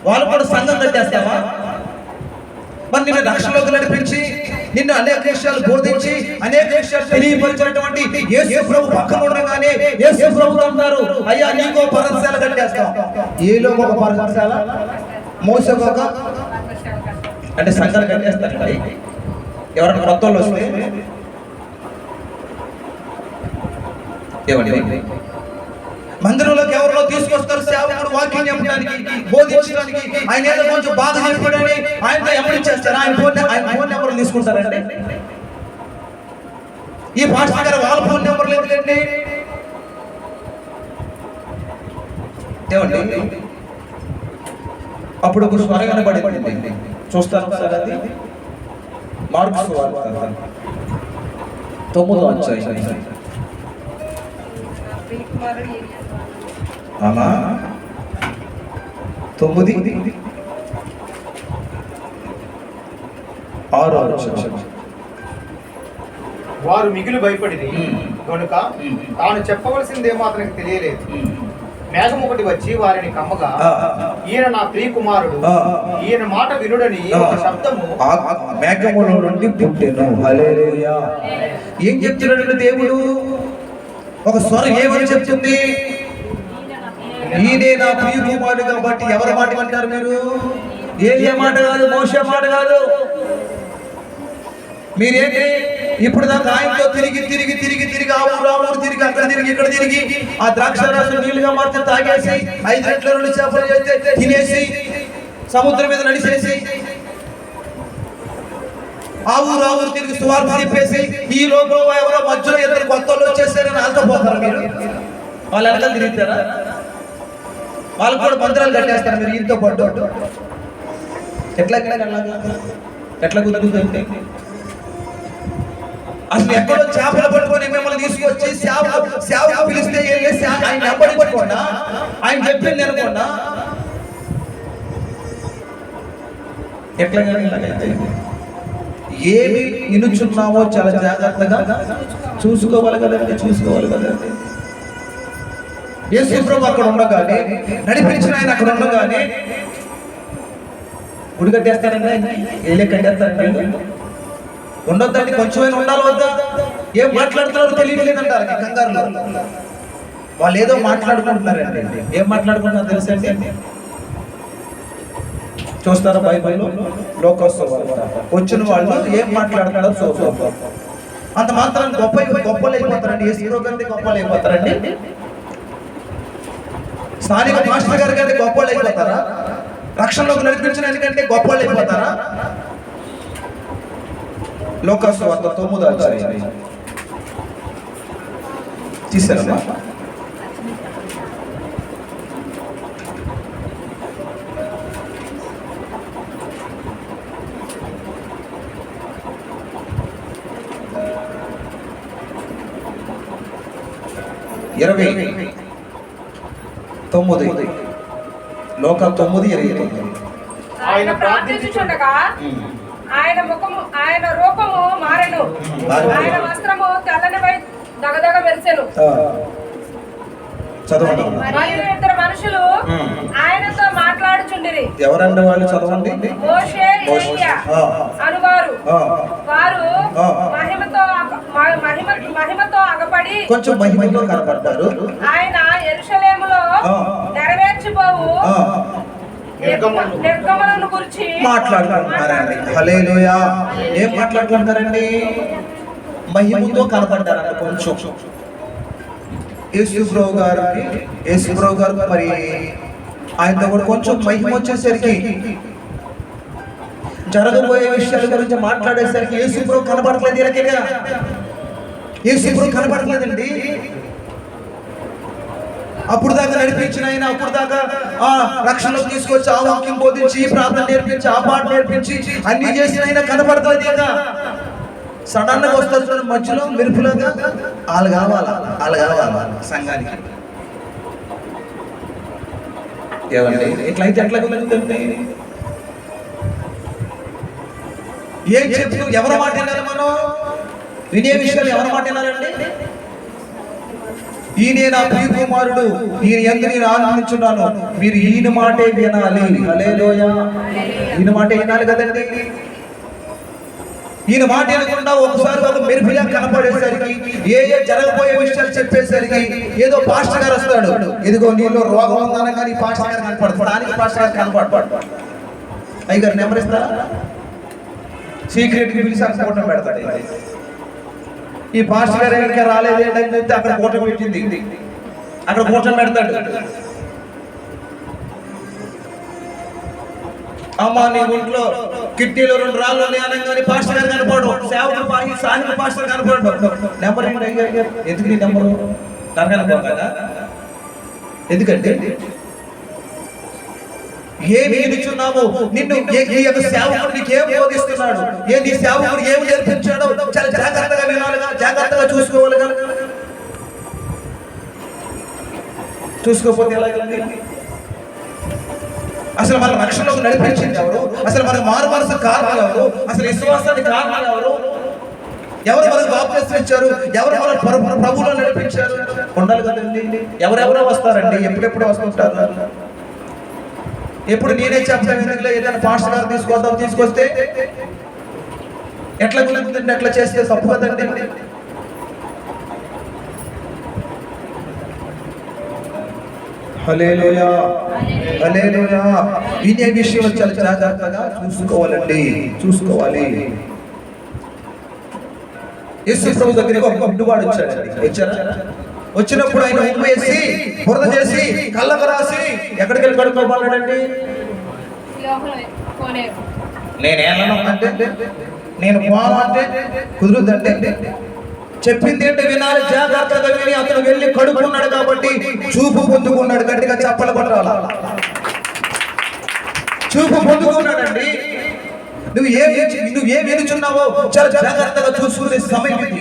వాళ్ళు కూడా సంఘం కట్టేస్తావా? మరి నిన్ను రక్షణలోకి నడిపించి నిన్ను అనేక విషయాలు బోధించి అనేక విషయాలు తెలియపరిచినటువంటి యేసు ప్రభు పక్కన ఉండగానే యేసు ప్రభు అన్నారు, అయ్యా నీకో పర్ణశాల కట్టేస్తాం. ఏలో ఒక పర్ణశాల, మోసకు ఒక అంటే సంఘాలు కట్టేస్తారండి. ఎవరైనా కొత్త వాళ్ళు వస్తే ఏమండి? మందిరంలోకి ఎవరిలో తీసుకొస్తారు సేవకుడు వాక్యం చెప్పడానికి, బోధించడానికి. ఆయన ఏదో కొంచెం బాధ చెప్పాడని ఆయనతో ఎవరు ఇచ్చేస్తారు? ఆయన ఫోన్ నెంబర్ తీసుకుంటారండి. ఈ పాస్టర్ గారు వాళ్ళ ఫోన్ నెంబర్ లేదులేండి. ఏమండి? అప్పుడు ఒక స్వరం వినబడింది. చూస్తాను సార్, అది మార్కు సువార్త 9వ అధ్యాయం. ఆమా 9, 6. వారు మిగులు భయపడింది కనుక తాను చెప్పవలసిందేమో అతనికి తెలియలేదు. మేఘం ఒకటి వచ్చి వారిని కమ్మగా, ఈయన నా ప్రియ కుమారుడు, ఈయన మాట వినుడని ఒక శబ్దము మేఘములో నుండి పుట్టెను. హల్లెలూయా. ఏం చెప్తున్నాడు దేవుడు? ఒక స్వరం ఏమని చెప్తుంది? ఈయనే నా ప్రియ కుమారుడు. కాబట్టి ఎవరి మాట వింటారు మీరు? ఏలియా మాట కాదు, మోషే మాట కాదు. మీరేంటి ఇప్పుడు దాకా ఆయనతో తిరిగి ఆ ఊరు తిరిగి అక్కడ తిరిగి ఇక్కడ తిరిగి ఆ ద్రాక్షారసం నీళ్ళుగా మార్చి తాగేసి 5 రెట్ల 2 చేపలు అయితే తినేసి సముద్రం మీద నడిచేసి ఆ ఊరు తిరిగి సువార్త చెప్పేసి ఈ లోపల ఎవరో మధ్యలో 2 కొత్త వాళ్ళు వచ్చేసారని వాళ్ళతో పోతారు మీరు? వాళ్ళు వెనకాల తిరుగుతారా? వాళ్ళు కూడా మందిరాలు కట్టేస్తారు మీరు ఇంతో పాటు. ఎట్లా ఎట్లా కుదురుతుంది? అసలు ఎక్కడో చేపలు పట్టుకొని మిమ్మల్ని తీసుకొచ్చి సేవకు పిలిస్తే ఆయన వెంబడించకుండా ఆయన చెప్పింది అనుకోండా ఎట్లా ఏమి వినుచున్నావో చాలా జాగ్రత్తగా చూసుకోవాలి కదండి. యేసు ప్రభు అక్కడ ఉండగానే, నడిపించిన ఆయన అక్కడ ఉండగానే గుడి కట్టేస్తారండి, ఏళ్ళే కట్టేస్తారండి. ఉండొద్దండి, కొంచెమైనా ఉండాలి వద్దా? ఏం మాట్లాడుతున్నారో తెలియలేదంటారు కంగారులో. వాళ్ళు ఏదో మాట్లాడుకుంటున్నారండి. ఏం మాట్లాడుకుంటున్నారో తెలుసండి? చూస్తారా బైబిల్లో లోకోత్సవాలు వచ్చిన వాళ్ళు ఏం మాట్లాడుతున్నారో చూస్తారు. అంత మాత్రం గొప్పలు అయిపోతారండి. యేసు గారి గొప్పలు అయిపోతారండి. స్థానిక మాస్టర్ గారి కంటే గొప్పలు అయిపోతారా? రక్షణలోకి నడిపించిన ఎందుకంటే గొప్పలు అయిపోతారా? లోకోత్సవాలు 9వ అధ్యాయం తీసారమ్మా. లోక 9:29. ఆయన ప్రార్థించుచుండగా ఆయన ముఖము, ఆయన రూపము మారెను, ఆయన వస్త్రము తెల్లనిపై దగదగ మెరిసెను. చదవండి. మరియు ఇద్దరు మనుషులు ఆయనతో మాట్లాడుచుండిరి. ఎవరండి వాళ్ళు? చదవండి. మోషే, ఎలీయా అనువారు. వారు మహిమతో అగపడి కొంచెం మహిమతో కనపడ్డారు. ఆయన యెరూషలేములో నెరవేర్చిపోవు నిర్గమనను గురించి మాట్లాడుకుంటున్నారండి. హల్లెలూయా. ఏం మాట్లాడుకుంటున్నారండి? మహిమతో కనపడ్డారంట. కొంచెం యేసు ప్రభు గారు మరి ఆయనతో కూడా కొంచెం మహిమ వచ్చేసరికి, జరగబోయే విషయాల గురించి మాట్లాడేసరికి యేసు ప్రభు కనపడట్లేదు. వీళ్ళకేగా యేసు ప్రభు కనపడట్లేదండి. అప్పుడు దాకా నడిపించిన ఆయన, అప్పుడు దాకా రక్షణకు తీసుకొచ్చి ఆ వాక్యం బోధించి, ప్రార్థన నేర్పించి, ఆ పాట నేర్పించి అన్ని చేసిన ఆయన కనపడట్లేదు. ఇక సడన్ గా వస్తారు మధ్యలో మెరుపులాగా. వాళ్ళు కావాలా సంఘానికి. ఏమండి ఇట్లయితే ఎట్లా కుదురుతుంది? ఏం చెప్తూ ఎవరి మాట వినాలి? మనం వినే విషయాలు ఎవరి మాట వినాలండి? ఈయనే నా ప్రియ కుమారుడు, ఈయన యందు నేను ఆనందించున్నాను, మీరు ఈయన మాటే వినాలి. హల్లెలూయా. ఈయన మాటే వినాలి కదండి. ఈయన మాట వినకుండా ఒకసారి ఒక మెరుపులా కనపడేసరికి, ఏ జరగబోయే విషయాలు చెప్పేసరికి ఏదో పాస్టర్ గారు వస్తాడు. ఇదిగో నీలో రోగం ఉందన కానీ పాస్టర్ గారు కనపడతాడు. దానికి పాస్టర్ గారు కనపడతాడు. అయ్యగారు నెంబర్ ఇస్తారా? సీక్రెట్ కి పిలిచి అక్కడ ఫోటో పెడతాడు. ఈ పాస్టర్ గారు ఎక్కడికి రాలేదు ఏంటని చెప్తే అక్కడ ఫోటో పెట్టింది, అక్కడ ఫోటో పెడతాడు. అమ్మ నీ ఒంట్లో కిడ్నీలో 2 రాళ్ళు అనగానే పాస్టర్ గారు కనపడు, సేవకుడు స్థానిక పాస్టర్ కనపడు. నెంబర్ ఏంటి? ఎందుకు నీ నెంబరు? కనకనపోగా. ఎందుకంటే ఏమి ఇచ్చున్నావు? నిన్ను ఈ యొక్క సేవకుడు నీకు ఏం బోధిస్తున్నాడు, నీ సేవకుడు ఏమి నేర్పించాడో చాలా జాగ్రత్తగా వినాలిగా, జాగ్రత్తగా చూసుకోవాలిగా. చూసుకోకపోతే ఎలాగండి? అసలు మన రక్షణకు నడిపించింది ఎవరు? అసలు మన మారు మనసు కారణాలు ఎవరు? అసలు విశ్వాసానికి కారణాలు ఎవరు? ఎవరు మనకు బాప్తిస్మం ఇచ్చారు? ఎవరు మన ప్రభువులో నడిపించారు? ఉండాలి కదండి. ఎవరెవరో వస్తారండి, ఎప్పుడెప్పుడు వస్తుంటారు. ఎప్పుడు నేనే చెప్తాను, ఏదైనా పాస్టర్ గారు తీసుకొస్తే ఎట్లా కుదురుతుందండి? ఎట్లా చేస్తే తప్పు కదండి. హల్లెలూయా, హల్లెలూయా. వినే విషయం చాలా జాగ్రత్తగా చూసుకోవాలి. యేసు ప్రభు దగ్గరికి ఒక గుడ్డివాడు వచ్చాడు. వచ్చినప్పుడు ఆయన ఉప్పు వేసి బురద చేసి కళ్ళకు రాసి ఎక్కడికి వెళ్ళి కడుక్కోవాలండి? నేనేమన్నా నేను పోవాలంటే కుదురుద్దంటే చెప్పింది ఏంటి? వినాలి, జాగ్రత్తగా విని అతను వెళ్ళి కడుక్కున్నాడు కాబట్టి చూపు పొందుకున్నాడు. గట్టిగా చప్పలు కొట్టాల. చూపు పొందుకున్నాడండి. నువ్వు ఏం ఎదుగుతున్నావో చాలా జాగ్రత్తగా చూసుకునే సమయం ఇది.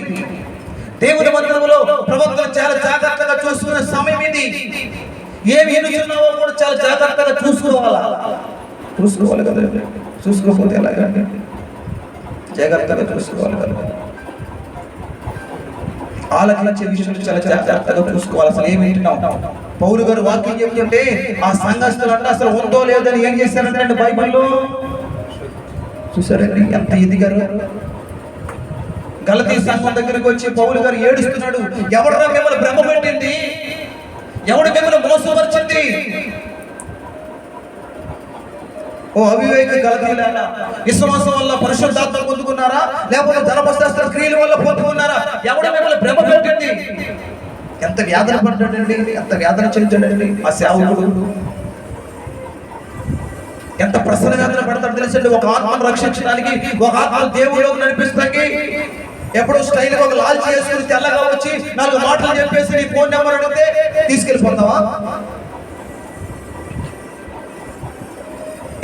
దేవుని మందిరంలో ప్రవక్తలు చాలా జాగ్రత్తగా చూసుకునే సమయం ఇది. ఏమి ఎదుగుతున్నావో కూడా చాలా జాగ్రత్తగా చూసుకోవాలి కదా. చూసుకోకపోతే ఎలాగా? జాగ్రత్తగా చూసుకోవాలి కదా. ఆలకించే విషయంలో చాలా జాగ్రత్తగా చూసుకోవాలి. అసలు ఏమి వింటున్నాం? పౌలు గారు వాక్యం చెప్తుంటే ఆ సంఘస్థులు అంటే అసలు ఉందో లేదని ఏం చేశారంటే బైబిల్లో చూసారండి ఎంత ఎదిగారు. గలతీ సంఘం దగ్గరికి వచ్చి పౌలు గారు ఏడుస్తున్నాడు. ఎవడరా మిమ్మల్ని భ్రమ పెట్టింది? ఎవడు మిమ్మల్ని మోసపరిచింది? ఓ అవివేక గలతీయులారా, విశ్వాసం వల్ల పరిశుద్ధాత్మ పొందుకున్నారా లేకపోతే ధర్మశాస్త్ర క్రియల వల్ల పొందుకున్నారా? ఎవడు మిమ్మల్ని భ్రమ పెట్టింది? ఎంత వ్యాధన పడ్డాడండి, ఎంత వ్యాధన చెందాడండి ఆ సేవకుడు. ఎంత ప్రసన్న వేదన పడతాడు తెలుసండి. ఒక ఆత్మను రక్షించడానికి, ఒక ఆత్మ దేవుడిలోకి నడిపిస్తానికి. ఎప్పుడు స్టైల్ ఒక లాల్చి చేసుకుని తెల్లగా వచ్చి 4 మాటలు చెప్పేసి నీ ఫోన్ నెంబర్ అడిగితే తీసుకెళ్ళిపోతావా?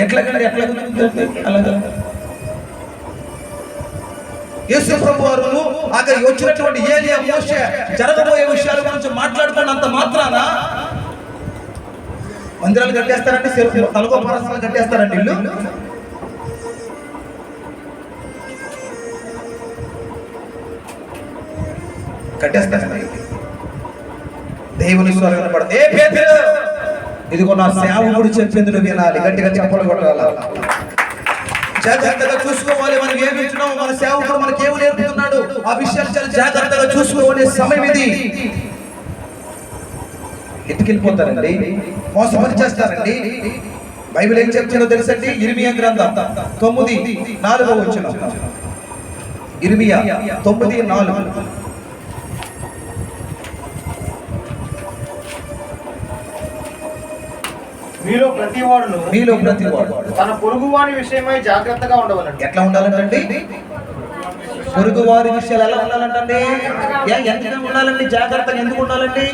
ఎట్లా అలాగా యేసు ప్రభు వారు అక్కడ వచ్చినటువంటి ఏలియా, మోషే జరగబోయే విషయాల గురించి మాట్లాడుకున్నంత మాత్రాన మందిరాలు కట్టేస్తారండి, తలకో పరస్పరం కట్టేస్తారండి. ఇల్లు కట్టేస్తారండి. దేవుని స్వరం వినపడదు. ఏ పేతురు, ఇదిగో నా సేవకుడు చెప్పింది నువ్వు వినాలి. గట్టిగా చెప్పలు కొట్టాలి. జాగ్రత్తగా చూసుకోవాలి. మనం ఏమి వింటున్నాము, మన సేవకుడు మనకి ఏమి నేర్పుతున్నాడు, ఆ విషయాలు చాలా జాగ్రత్తగా చూసుకోవాలనే సమయం ఇది. ఎత్తుకెళ్ళిపోతారండి, మోసపని చేస్తారండి. బైబిల్ ఏం చెప్తుందో తెలుసండి? ఇర్మియా గ్రంథం 9:4 వచనం. ఇర్మియా 9:4. మీలో ప్రతివాడును తన పొరుగువాని విషయమై జాగ్రత్తగా ఉండవాలండి. ఎట్లా ఉండాలంటే పొరుగు వారి విషయాలు ఎలా ఉండాలంటే ఎంత ఉండాలండి? జాగ్రత్తగా ఎందుకు ఉండాలండి?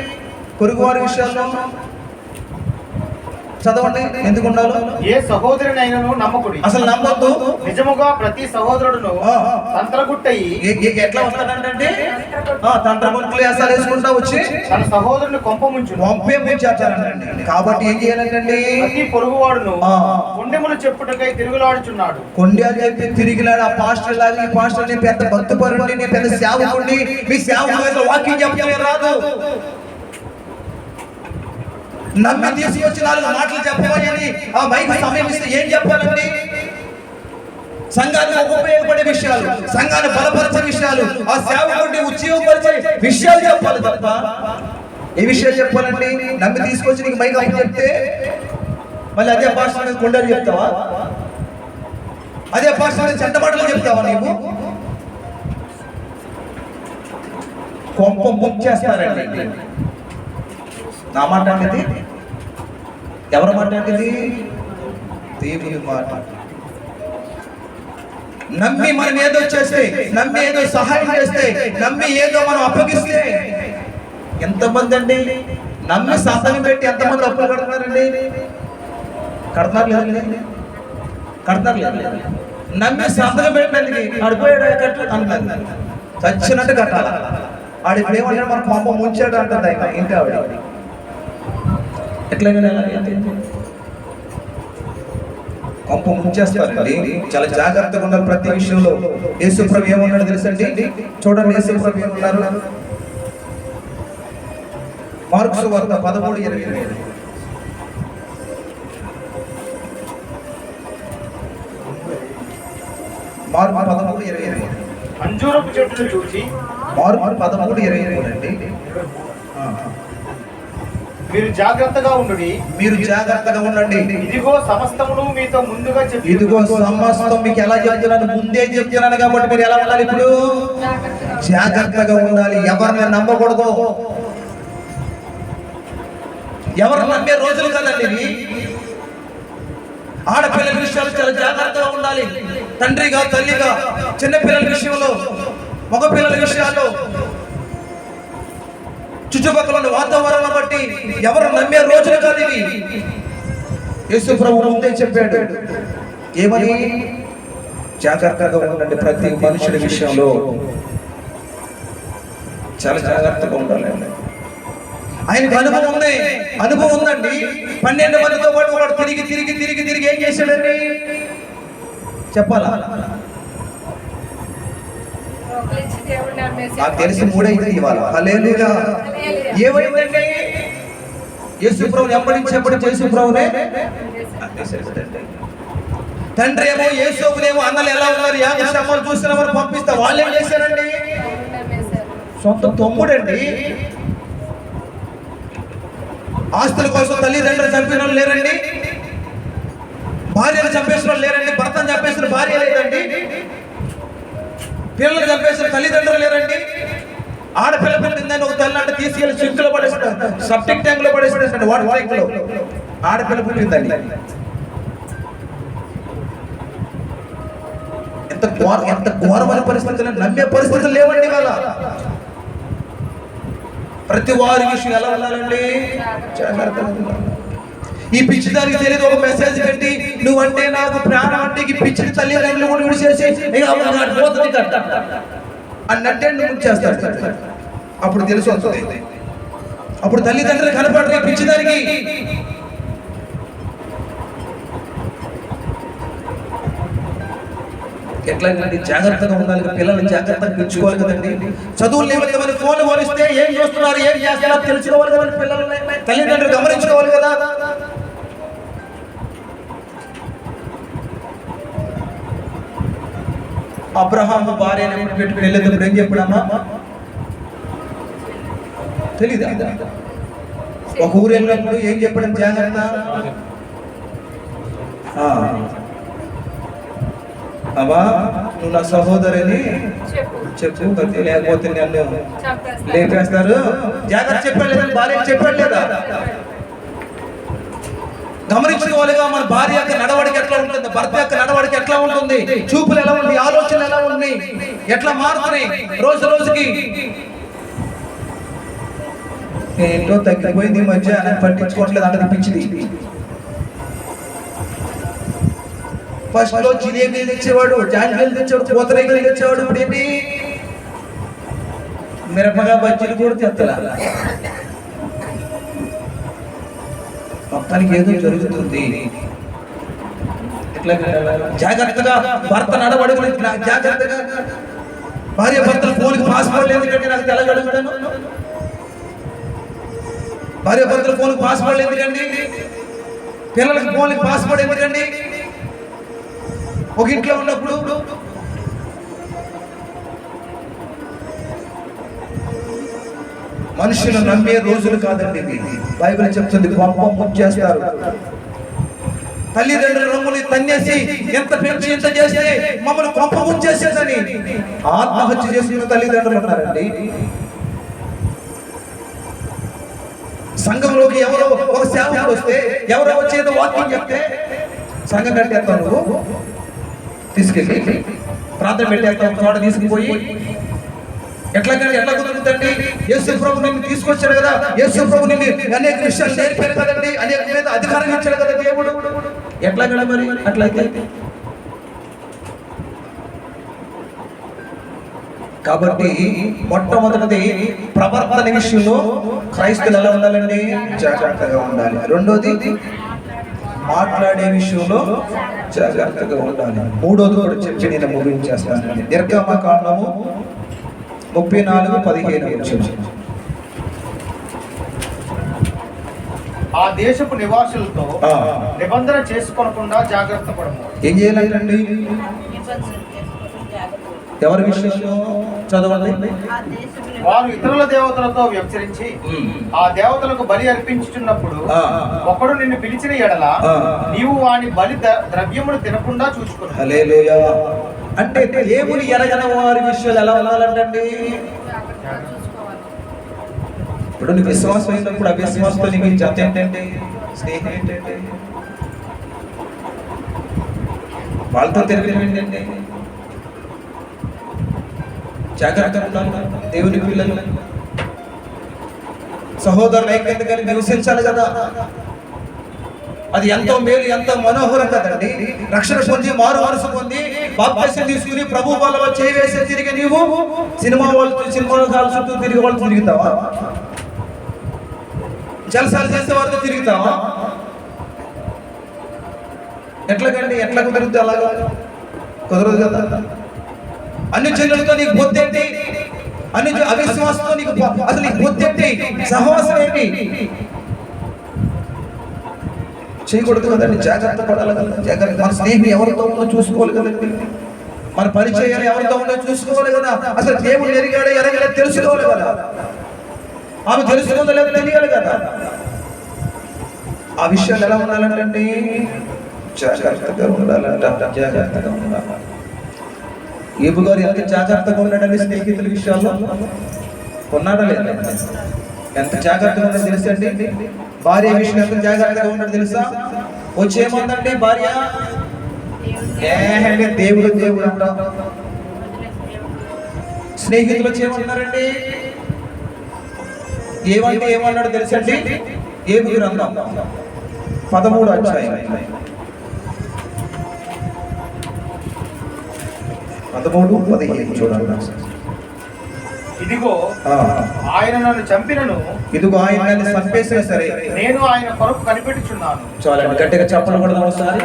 పొరుగు వారి విషయాల్లో చదవండి. ఎందుకు ఉండాలి? ఏ సహోదరునైనను నమ్మకుడి. అసలు నమ్మొద్దు. నిజముగా ప్రతి సహోదరుడును తంత్రగుట్టయి ఎట్లా వస్తాడంటే తంత్రగుట్టలు వేసాలు వేసుకుంటా వచ్చి తన సహోదరుని ముంచేస్తారండి. కాబట్టి ఏం చేయాలంటే ప్రతి పొరుగువాడును కొండెములు చెప్పుటకై తిరుగులాడుచున్నాడు. కొండలు చెప్పి తిరిగిలాడు. ఆ పాస్టర్ లాగా ఈ పాస్టర్ నేను పెద్ద భక్తుపరుడిని, నేను పెద్ద సేవకుడిని, మీ సేవకుడు వాక్యం చెప్పడం రాదు. నమ్మి తీసుకొచ్చి 4 మాటలు చెప్పమని ఆ మైక్ సమయం ఇస్తే ఏం చెప్పాలండి? సంఘానికి ఉపయోగపడే విషయాలు, సంఘాన్ని బలపరిచే విషయాలు, ఆ సేవకుడిని ఉద్యోగపరిచే విషయాలు చెప్పాలి తప్ప ఏ విషయాలు చెప్పాలండి? నమ్మి తీసుకొచ్చి నీకు మైక్ అప్పు చెప్తే మళ్ళీ అదే పాస్టర్ మీద కొండలు చెప్తావా? అదే పాస్టర్ మీద చెడ్డ మాటలు చెప్తావా? నీవు కొంప ముంచేస్తారండి. నా మాట అనేది ఎవరి మాట అనేది? దేవుని మాట. నమ్మి మనం ఏదో చేస్తే, నమ్మి ఏదో సహాయం చేస్తే, నమ్మి ఏదో మనం అప్పగిస్తే ఎంతమంది అండి నమ్మి సంతకం పెట్టి ఎంతమంది అప్పులు కడుతున్నారండి? కడతారు లేదు. నమ్మి సంతకం పెట్టడానికి అడిపోయాడు కట్టు అంటుంది. చచ్చినట్టు కట్టాలి. ఆడి ఇప్పుడు ఏమంటాడు? మన పంప ముంచాడు అంటుంది ఆయన. ఏంటి ఆవిడ ఎట్లా పంప ముంచేస్తారండి. చాలా జాగ్రత్తగా ఉన్నారు ప్రతి విషయంలో. యేసు ప్రభు ఏమన్నాడు తెలుసండి? చూడండి యేసు ప్రభు ఏమన్నారు? మార్కు సువార్త 13:28. మార్కు 13:28. అంజూరపు చెట్టును చూసి మార్కు 13:28 అండి. మీరు జాగ్రత్తగా ఉండండి. ఇదిగో సమస్తమును మీతో ముందుగా చెప్పి. ఇదిగో సమస్తం మీకు ఎలా చెప్తున్నాను? ముందే చెప్తున్నాను కాబట్టి మీరు ఎలా ఉండాలి? ఇప్పుడు జాగ్రత్తగా ఉండాలి. ఎవరిని నమ్మకూడదు. ఎవరు నమ్మే రోజులు కదండి ఇవి. ఆడపిల్లల విషయాలు చాలా జాగ్రత్తగా ఉండాలి. తండ్రిగా, తల్లిగా, చిన్నపిల్లల విషయంలో, మగ పిల్లల విషయాల్లో, చుట్టుపక్కల వాతావరణం బట్టి ఎవరు నమ్మే రోజులు కాదు ఇవి. యేసు ప్రభు ముందే చెప్పాడు ఏమని? జాగ్రత్తగా ఉండండి, ప్రతి మనుషుడి విషయంలో చాలా జాగ్రత్తగా ఉండాలి. ఆయనకు అనుభవం ఉందండి. 12 మందితో పాటు వాడు తిరిగి ఏం చేశాడండి చెప్పాలా? నాకు తెలిసి 3 అయితే ఇవాళ. హల్లెలూయా. ఏమైందండి? యేసు ప్రభువుని ఎప్పటి యేసు ప్రభువునే తండ్రి ఏమో యేసునేమో అన్నలు ఎలా ఉన్నారు, యాగశమ్మలు చూస్తున్నామని పంపిస్తే వాళ్ళు ఏం చేశారండి? సొంత తమ్ముడండి. ఆస్తుల కోసం తల్లిదండ్రులు చంపిన వాళ్ళు లేరండి, భార్యను చంపేసిన వాళ్ళు లేరండి, భర్తను చంపేసిన భార్య లేదండి, పిల్లలు చంపేసిన తల్లిదండ్రులు లేరండి. ఆడపిల్ల పుట్టిందని ఒక తల్లి అంటే తీసుకెళ్లి సింకులో పడేస్తాడు, సబ్జెక్ట్ ట్యాంక్ లో పడేస్తాడు. వాటర్ ట్యాంక్ లో ఆడపిల్ల పుట్టిందండి. ఎంత ఘోరమైన పరిస్థితులు, నమ్మే పరిస్థితులు లేవండి వాళ్ళ. ప్రతి వారి విషయం ఎలా ఉండాలండి? ఈ పిచ్చిదానికి తెలియదు ఒక మెసేజ్ పెట్టి నువ్వంటే నాకు ప్రాణం అంటే ఈ పిచ్చి తల్లిదండ్రులు కూడా విడిచేసి అన్నట్టే నువ్వు చేస్తాడు. అప్పుడు తెలిసి వస్తుంది. అప్పుడు తల్లిదండ్రులు కనపడరు పిచ్చిదానికి. ఎట్లా జాగ్రత్తగా ఉండాలి, పిల్లల్ని జాగ్రత్తగా పెంచుకోవాలి కదండి. చదువులు లేవని ఫోన్ పోలిస్తే ఏం చూస్తున్నారు, ఏం చేస్తున్నారు తెలుసుకోవాలి కదండి. పిల్లల్ని తల్లిదండ్రులు గమనించుకోవాలి కదా. అబ్రహాము భార్యను ఎప్పుడు పెట్టుకుని వెళ్ళేటప్పుడు ఏం చెప్పాడమ్మా తెలీదా? ఒక ఊరు వెళ్ళినప్పుడు ఏం చెప్పడం జాగ్రత్త? అమ్మా నువ్వు నా సహోదరిని చెప్పు, లేకపోతే నన్ను లేపేస్తారు. జాగ్రత్త చెప్పాడు లేదా? భార్య చెప్పాడు లేదా? గమనించుకోవాలిగా మన భార్య యొక్క నడవడికి ఎట్లా ఉంటుంది, భర్త యొక్క నడవడికి ఎట్లా ఉంటుంది, చూపులు ఎలా ఉంది, ఆలోచనలు ఎలా ఉన్నాయి, ఎట్లా మారుతున్నాయి రోజు రోజుకి. ఏంటో తగ్గిపోయింది ఈ మధ్య, పట్టించుకోవట్లేదు అంటే పిచ్చిది. ఫస్ట్ లో జిలేబీలు తెచ్చేవాడు, జాంగీలు తెచ్చేవాడు, పూతరేగలు తెచ్చేవాడు. ఇప్పుడు ఏంటి? మిరపగా బజ్జీలు కూడా తెత్తలా. మొత్తానికి ఏదో జరుగుతుంది. జాగ్రత్తగా భర్త నడవడి జాగ్రత్తగా. భార్య భర్తలు ఫోన్కి పాస్వర్డ్ ఎందుకంటే నాకు తెలగలుగుతాను. భార్య భర్తలు ఫోన్కి పాస్వర్డ్ ఎందుకండి? పిల్లలకి ఫోన్కి పాస్వర్డ్ ఎందుకండి? ఒక ఇంట్లో ఉన్నప్పుడు మనుషులు నమ్మే రోజులు కాదండి ఇవి. బైబిల్ చెప్తుంది గొప్ప ముంచేస్తారు. తల్లిదండ్రుల రొమ్ముని తన్నేసి ఎంత పెంచి ఎంత చేస్తే మమ్మల్ని గొప్ప ముంచేసేదని ఆత్మహత్య చేసుకున్న తల్లిదండ్రులు ఉన్నారండి. సంఘంలోకి ఎవరో ఒక సేవకుడు వస్తే, ఎవరో వచ్చేదో వాక్యం చెప్తే సంఘం కట్టేస్తావు, నువ్వు తీసుకెళ్ళి ప్రార్థన పెట్టేస్తావు, చోట తీసుకుపోయి ఎట్లా కుదురుతుందండి? యేసు ప్రభు నిన్ను తీసుకొచ్చాడు కదా, యేసు ప్రభు నిన్ను అనేక విషయాలు నేర్పారు కదండి, అనేక మీద అధికారం ఇచ్చాడు కదా దేవుడు. ఎట్లా మరి అట్లయితే? కాబట్టి మొట్టమొదటిది ప్రవర్తన విషయంలో క్రైస్తవులు ఎలా ఉండాలండి? జాగ్రత్తగా ఉండాలి. రెండోది మాట్లాడే విషయంలో జాగ్రత్తగా ఉండాలి. మూడోది కూడా చెప్పి నేను ముగించేస్తాను. నిర్గమకాండము 34:15. ఆ దేశపు నివాసులతో నిబంధన చేసుకోకుండా జాగ్రత్త పడము. ఏం చేయాలండి? ఎవరి విషయంలో చదవండి. వారు ఇతరుల దేవతలతో వ్యభిచరించి ఆ దేవతలకు బలి అర్పించుచున్నప్పుడు ఒకడు నిన్ను పిలిచిన ఎడల నీవు వాని బలి ద్రవ్యమును తినకుండా చూసుకున్నావు. హల్లెలూయా. అంటే దేవుని ఎరగని వారి విషయాలు ఎలా ఉండాలంటే, ఇప్పుడు నీకు విశ్వాసం అయినప్పుడు అవిశ్వాసంతో నీకు జత ఏంటంటే, స్నేహం ఏంటంటే, వాళ్ళతో తిరగడం ఏంటంటే. జాగ్రత్తగా ఉండాలి. దేవుని పిల్లలు సహోదరులు ఐక్యత కలిగి నివసించాలి కదా. అది ఎంతో మేలు, ఎంతో మనోహరం కదండి. రక్షణ పొంది, మారు మనసు పొంది, బాప్తిసం తీసుకుని ప్రభు వాళ్ళ చేవేసే తిరిగి నీవు సినిమా హాల్ చుట్టూ తిరిగి వాళ్ళు తిరుగుతావా? జలసాలు చేసే వాళ్ళతో తిరుగుతావా? ఎట్లాగండి? ఎట్లా కుదురుతుంది? అలాగా కుదరదు కదా. అన్ని జనులతో నీకు బొత్తేంటి? అన్ని అవిశ్వాసంతో నీకు అసలు నీకు బొత్తేంటి? సహవాసం ఏంటి? చేయకూడదు కదండి. జాగ్రత్త పడాలి కదా. జాగ్రత్త. మన స్నేహం ఎవరితో ఉందో చూసుకోవాలి కదండి. మన పరిచయాలు ఎవరితో ఉందో చూసుకోవాలి కదా. అసలు దేవుడు ఎరిగాడే ఎరగలే తెలుసుకోవాలి కదా. ఆమె తెలుసుకుందో లేదో తెలియాలి కదా. ఆ విషయాలు ఎలా ఉండాలంటే జాగ్రత్తగా ఉండాలంట. జాగ్రత్తగా ఉండాలి. ఏబు గారు ఎంత జాగ్రత్తగా ఉన్నాడండి స్నేహితుల విషయాల్లో? ఉన్నాడా లేదా? ఎంత జాగ్రత్తగా ఉన్నాడో తెలుసండి. భార్య విషయం ఎంత జాగ్రత్తగా ఉన్నాడో తెలుసా? వచ్చేమందండి భార్య, దేవుడు దేవుడు అంట. స్నేహితులు వచ్చేమన్నారండి? ఏమంటే ఏమన్నాడు తెలుసండి? ఏబు గ్రంథం 13వ అధ్యాయం 13-15 చూడండి. ఇదిగో ఆయన నన్ను చంపినను, ఇదిగో ఆయన నన్ను చంపేసినా సరే నేను ఆయన కొరకు కనిపెట్టుచున్నాను. చాలండి, గట్టిగా చెప్పలు కూడా ఒకసారి.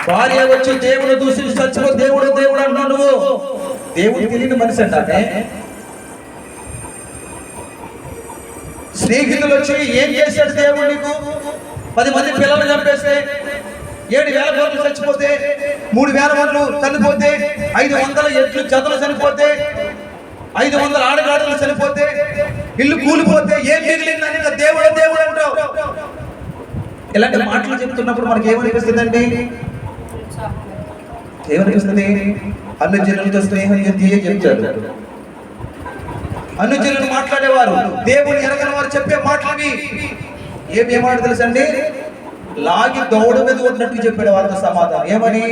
భార్య వచ్చి దేవుడు దూషించి చచ్చిపో, దేవుడు దేవుడు అంటున్నావు నువ్వు. దేవుడు తెలియని మనిషి అంటే. స్నేహితులు వచ్చి ఏం చేశాడు దేవుడు నీకు? 10 మంది పిల్లలు చంపేస్తే, 7,000 గొర్రెలు చచ్చిపోతే, 3,000 మందులు చనిపోతే, 500 ఎట్లు జతలు చనిపోతే, 500 ఆడగాడులు చనిపోతే, ఇల్లు కూలిపోతే ఏం మిగిలిందని దేవుడు దేవుడు అంటావు. ఇలాంటి మాటలు చెప్తున్నప్పుడు మనకి ఏమనిపిస్తుందండి? ఏమనిపిస్తుంది? అన్ని జనులతో స్నేహం చేసి చెప్తారు. అన్ని జనులు మాట్లాడేవారు, దేవుడు ఎరగని వారు చెప్పే మాటలని ఏమేమాడు తెలుసండి? లాగి దౌడ మీద ఉన్నట్టు చెప్పాడు వారితో సమాధానం. ఏమని?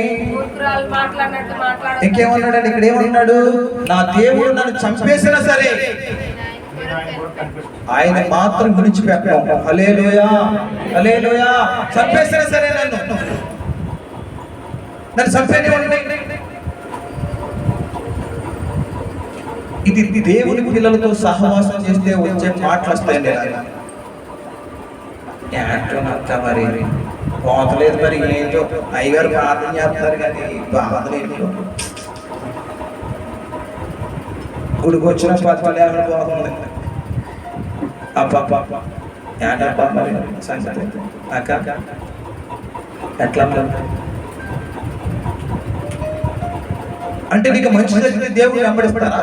ఇంకేమన్నాడండి? ఇక్కడ ఏమన్నాడు? నా దేవుడు నన్ను చంపేసినా సరే ఆయన మాత్రం విడిచిపెట్టడం. హల్లెలూయా, హల్లెలూయా. చంపేసినా సరే నన్ను చంపేనివ్వండి. ఇది దేవుని పిల్లలతో సహవాసం చేస్తే వచ్చే మాటలు వస్తాయండి. మరి పోతలేదు, మరి ఏంటో అయ్యగారు ప్రార్థన చేస్తారు కానీ బాధలేదు. గుడికి వచ్చిన పర్వాలేదు బాగుంది. అబ్బా ఏంటబ్బా మరి సంగతి అక్క ఎట్లా అంటే నీకు మంచి జరిగితే దేవుడు వెంబడిస్తారా?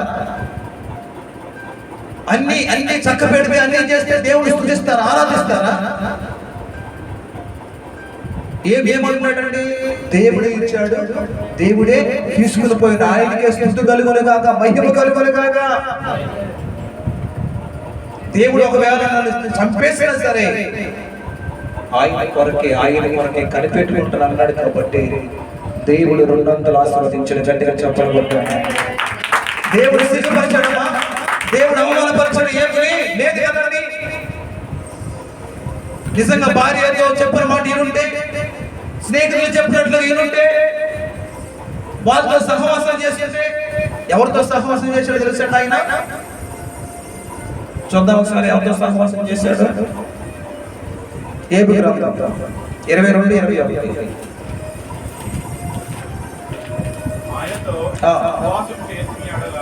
అన్ని చక్క పెడితే అన్ని చేస్తే దేవుడు స్తుతిస్తారా, ఆరాధిస్తారా? ఏమంటున్నాడండి? దేవుడే ఇచ్చాడు, దేవుడే తీసుకుని పోయిన, ఆయనకే స్తుతి కలుగును గాక, మహిమ కలుగును గాక. దేవుడు ఒకవేళ నన్ను చంపేసినా సరే ఆయన కొరకే కనిపెట్టుకుంటాను అన్నాడు. కాబట్టి దేవుడు 200 ఆశీర్వదించిన. గట్టిగా చెప్పబడ్డాడు. దేవుడు సిగ్గుపరచడమా? దేవుడు అవమానపరచడం ఏమీ లేదు కదండి. నిజంగా భార్యతో చెప్పిన మాట ఈయనుంటే, స్నేహితులు చెప్పినట్లు ఈయనుంటే, వాళ్ళతో సహవాసం చేస్తుంటే, ఎవరితో సహవాసం చేశాడో తెలుసండి ఆయన? చూద్దాం ఒకసారి ఎవరితో సహవాసం చేశాడు. ఏబు గ్రంథం 22-21.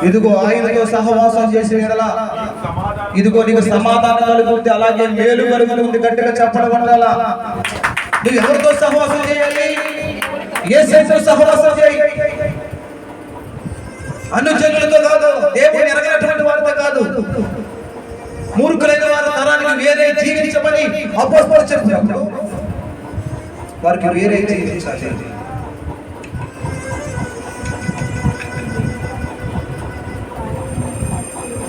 ఇదిగో ఆయనతో సహవాసం చేసిన ఎడల ఇదిగో నీకు సమాధానం కలుగుతుంది, అలాగే మేలు కలుగుతుంది. గట్టిగా చెప్పడం ఉండాలా? నువ్వు ఎవరితో సహవాసం చేయాలి? యేసుతో సహవాసం చేయి. అనుచరులతో కాదు, దేవుని ఎరగనటువంటి వారితో కాదు, మూర్ఖులైన వారి తరానికి వేరే జీవించమని అపోస్తలులు చెప్పినప్పుడు వారికి వేరే జీవించాలి.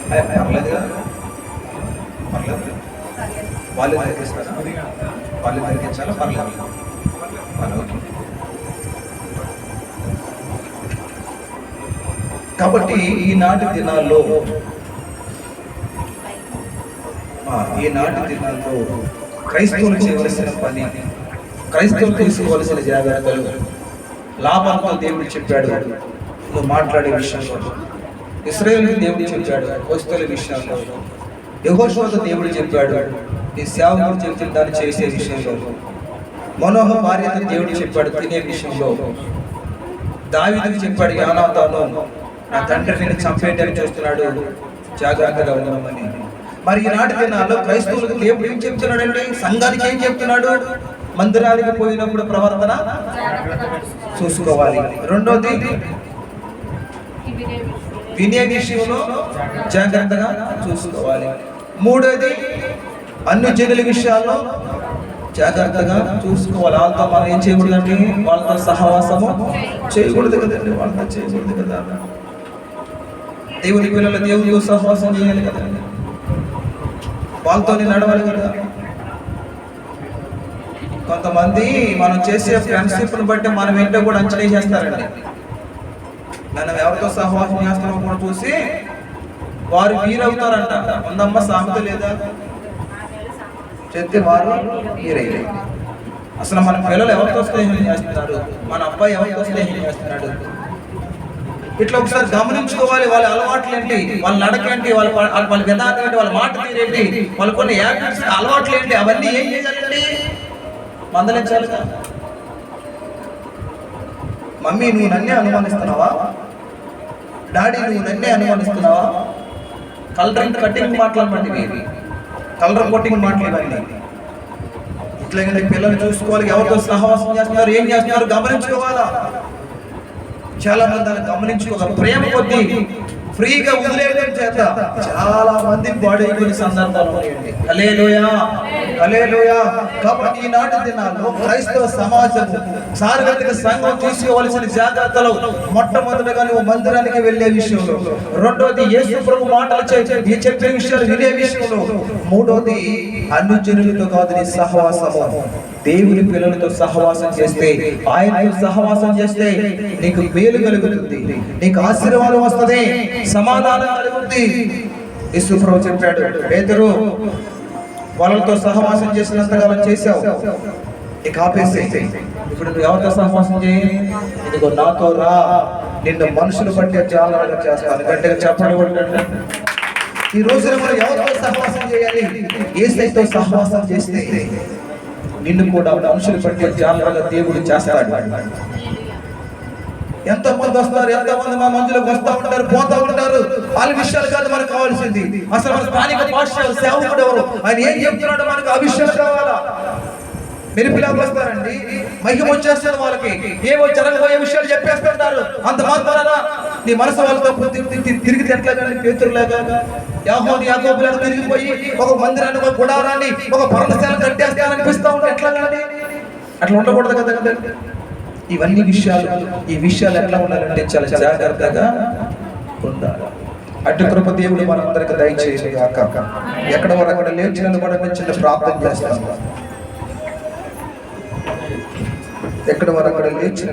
పర్లేదుగా, పర్లేదు. వాళ్ళు తగ్గిస్తారా? వాళ్ళు తగ్గించాలా? పర్లేదు. కాబట్టి ఈనాటి దినాల్లో క్రైస్తవులు చేయవలసిన పని, క్రైస్తవులు తీసుకోవలసిన జాగ్రత్తలు, లాభాలతో దేవుడు చెప్పాడు నువ్వు మాట్లాడే విషయంలో, ఇశ్రాయేలుకి దేవుడు చెప్పాడు వస్తువుల విషయంలో, యెహోషువతో దేవుడు చెప్పాడు నీ సేవకుడు చెబుతున్న దాన్ని చేసే విషయంలో, మనోహ భార్యతో దేవుడు చెప్పాడు తినే విషయంలో, దావీదుకు చెప్పాడు యోనాతాను నా తండ్రి నేను చంపేయడానికి చూస్తున్నాడు జాగ్రత్తగా ఉండమని. మరి ఈనాటి దినాల్లో క్రైస్తవులకు దేవుడు ఏం చెప్తున్నాడండి? సంఘానికి ఏం చెప్తున్నాడు? మందిరానికి పోయినప్పుడు ప్రవర్తన చూసుకోవాలి. రెండోది వినే విషయంలో జాగ్రత్తగా చూసుకోవాలి. మూడోది అన్ని జనుల విషయాల్లో జాగ్రత్తగా చూసుకోవాలి. వాళ్ళతో మనం ఏం చేయకూడదండి? వాళ్ళతో సహవాసము చేయకూడదు కదండి, వాళ్ళతో చేయకూడదు కదా. దేవుని పిల్లలు దేవునితో సహవాసం చేయాలి కదండి, వాళ్ళతోనే నడవాలి కదా. కొంతమంది మనం చేసే ఫ్రెండ్షిప్ని బట్టి మనం ఏంటో కూడా అంచనా చేస్తారండి. మనం ఎవరితో సహవాసం చేస్తామో కూడా చూసి వారు వీరవుతారంట. ఉందమ్మ సామెత లేదా? చెప్తే వారు వీరయ్యారు. అసలు మన పిల్లలు ఎవరితో స్నేహం చేస్తున్నారు, మన అబ్బాయి ఎవరితో స్నేహం చేస్తున్నాడు, ఇట్లా ఒకసారి గమనించుకోవాలి. వాళ్ళ అలవాట్లు ఏంటి, వాళ్ళ నడకేంటి, వాళ్ళ విధానం ఏంటి, వాళ్ళ మాట తీరేంటి, వాళ్ళ కొన్ని హ్యాబిట్స్ అలవాట్లు ఏంటి, అవన్నీ ఏం చేయాలండి? మందలించాలి కదా. మమ్మీ నువ్వు నన్నే అనుమానిస్తున్నావా, డాడీ నువ్వు నన్నే అనుమానిస్తున్నావా, కలరింగ్ కటింగ్ మాట్లాడమండి, కలర్ కోటింగ్ మాట్లాడండి. ఇట్లాగే పిల్లలు చూసుకోవాలి, ఎవరితో సహవాసం చేస్తున్నారు, ఏం చేస్తున్నారు గమనించుకోవాలా. చాలా మంది దాన్ని గమనించుకోవాలి. ప్రేమ కొద్దీ ఫ్రీగా వదిలేయడం చేత చాలా మంది పాడైపోయిన సందర్భాలు ఉన్నాయండి. హల్లెలూయా, హల్లెలూయా. కాబట్టి ఈనాటి దినాల్లో క్రైస్తవ సమాజం సార్వత్రిక సంఘం తీసుకోవలసిన జాగ్రత్తలు, మొట్టమొదటిగా నువ్వు మందిరానికి వెళ్ళే విషయంలో, రెండోది యేసు ప్రభు మాటలు చెప్పే విషయాలు వినే విషయంలో, మూడోది అన్ని జనులతో కాదు నీ సహవాసము, దేవుని పిల్లలతో సహవాసం చేస్తే, ఆయనతో సహవాసం చేస్తే నీకు మేలు కలుగుతుంది, నీకు ఆశీర్వాదం వస్తుంది, సమాధానం కలుగుతుంది. యేసు ప్రభు చెప్పాడు, పేతురు వాళ్ళతో సహవాసం చేసినంతకాలం చేశావు, ఇక ఆపేసి ఇప్పుడు నువ్వు ఎవరితో సహవాసం చేయి, ఇదిగో నాతో రా, నిన్ను మనుషులు బట్టి జాలగా చేస్తాను. గట్టిగా చెప్పండి. ఈ రోజున మనం ఎవరితో సహవాసం చేయాలి? యేసుతో సహవాసం చేస్తే నిన్ను కూడా మనుషులు బట్టి జాలగా దేవుడు చేస్తాడు. ఎంతమంది వస్తారు, ఎంతమంది మా మందులకు వస్తూ ఉంటారు, పోతా ఉంటారు. వాళ్ళ విషయాలు కాదు మనకు కావాల్సింది. అసలు మన స్థానిక పాఠశాల సేవకుడు ఎవరు, ఆయన ఏం చెప్తున్నాడో మనకు ఆ విషయాలు కావాలా. మీరు పిల్లలు వస్తారండి, మహిమ వచ్చేస్తారు, వాళ్ళకి ఏవో జరగబోయే విషయాలు చెప్పేస్తుంటారు. అంత మాత్రాన నీ మనసు వాళ్ళతో తిరిగి ఎట్లాగండి? పేతురులాగా యాకోబులాగా తిరిగిపోయి ఒక మందిరాన్ని, ఒక గుడారాన్ని, ఒక పర్ణశాల కట్టేస్తాననిపిస్తూ ఉంటే ఎట్లాగండి? అట్లా ఉండకూడదు కదా కదా. ఇవన్నీ విషయాలు, ఈ విషయాలు ఎట్లా ఉండాలంటే చాలా జాగ్రత్తగా ఉండాలి. అటు కృప దేవుడు మనందరికి దయచేసి గాక. ఎక్కడ వరకు అక్కడ లేచిన కూడా చిన్న ప్రార్థన చేస్తాం. ఎక్కడ వరకు అక్కడ లేచిన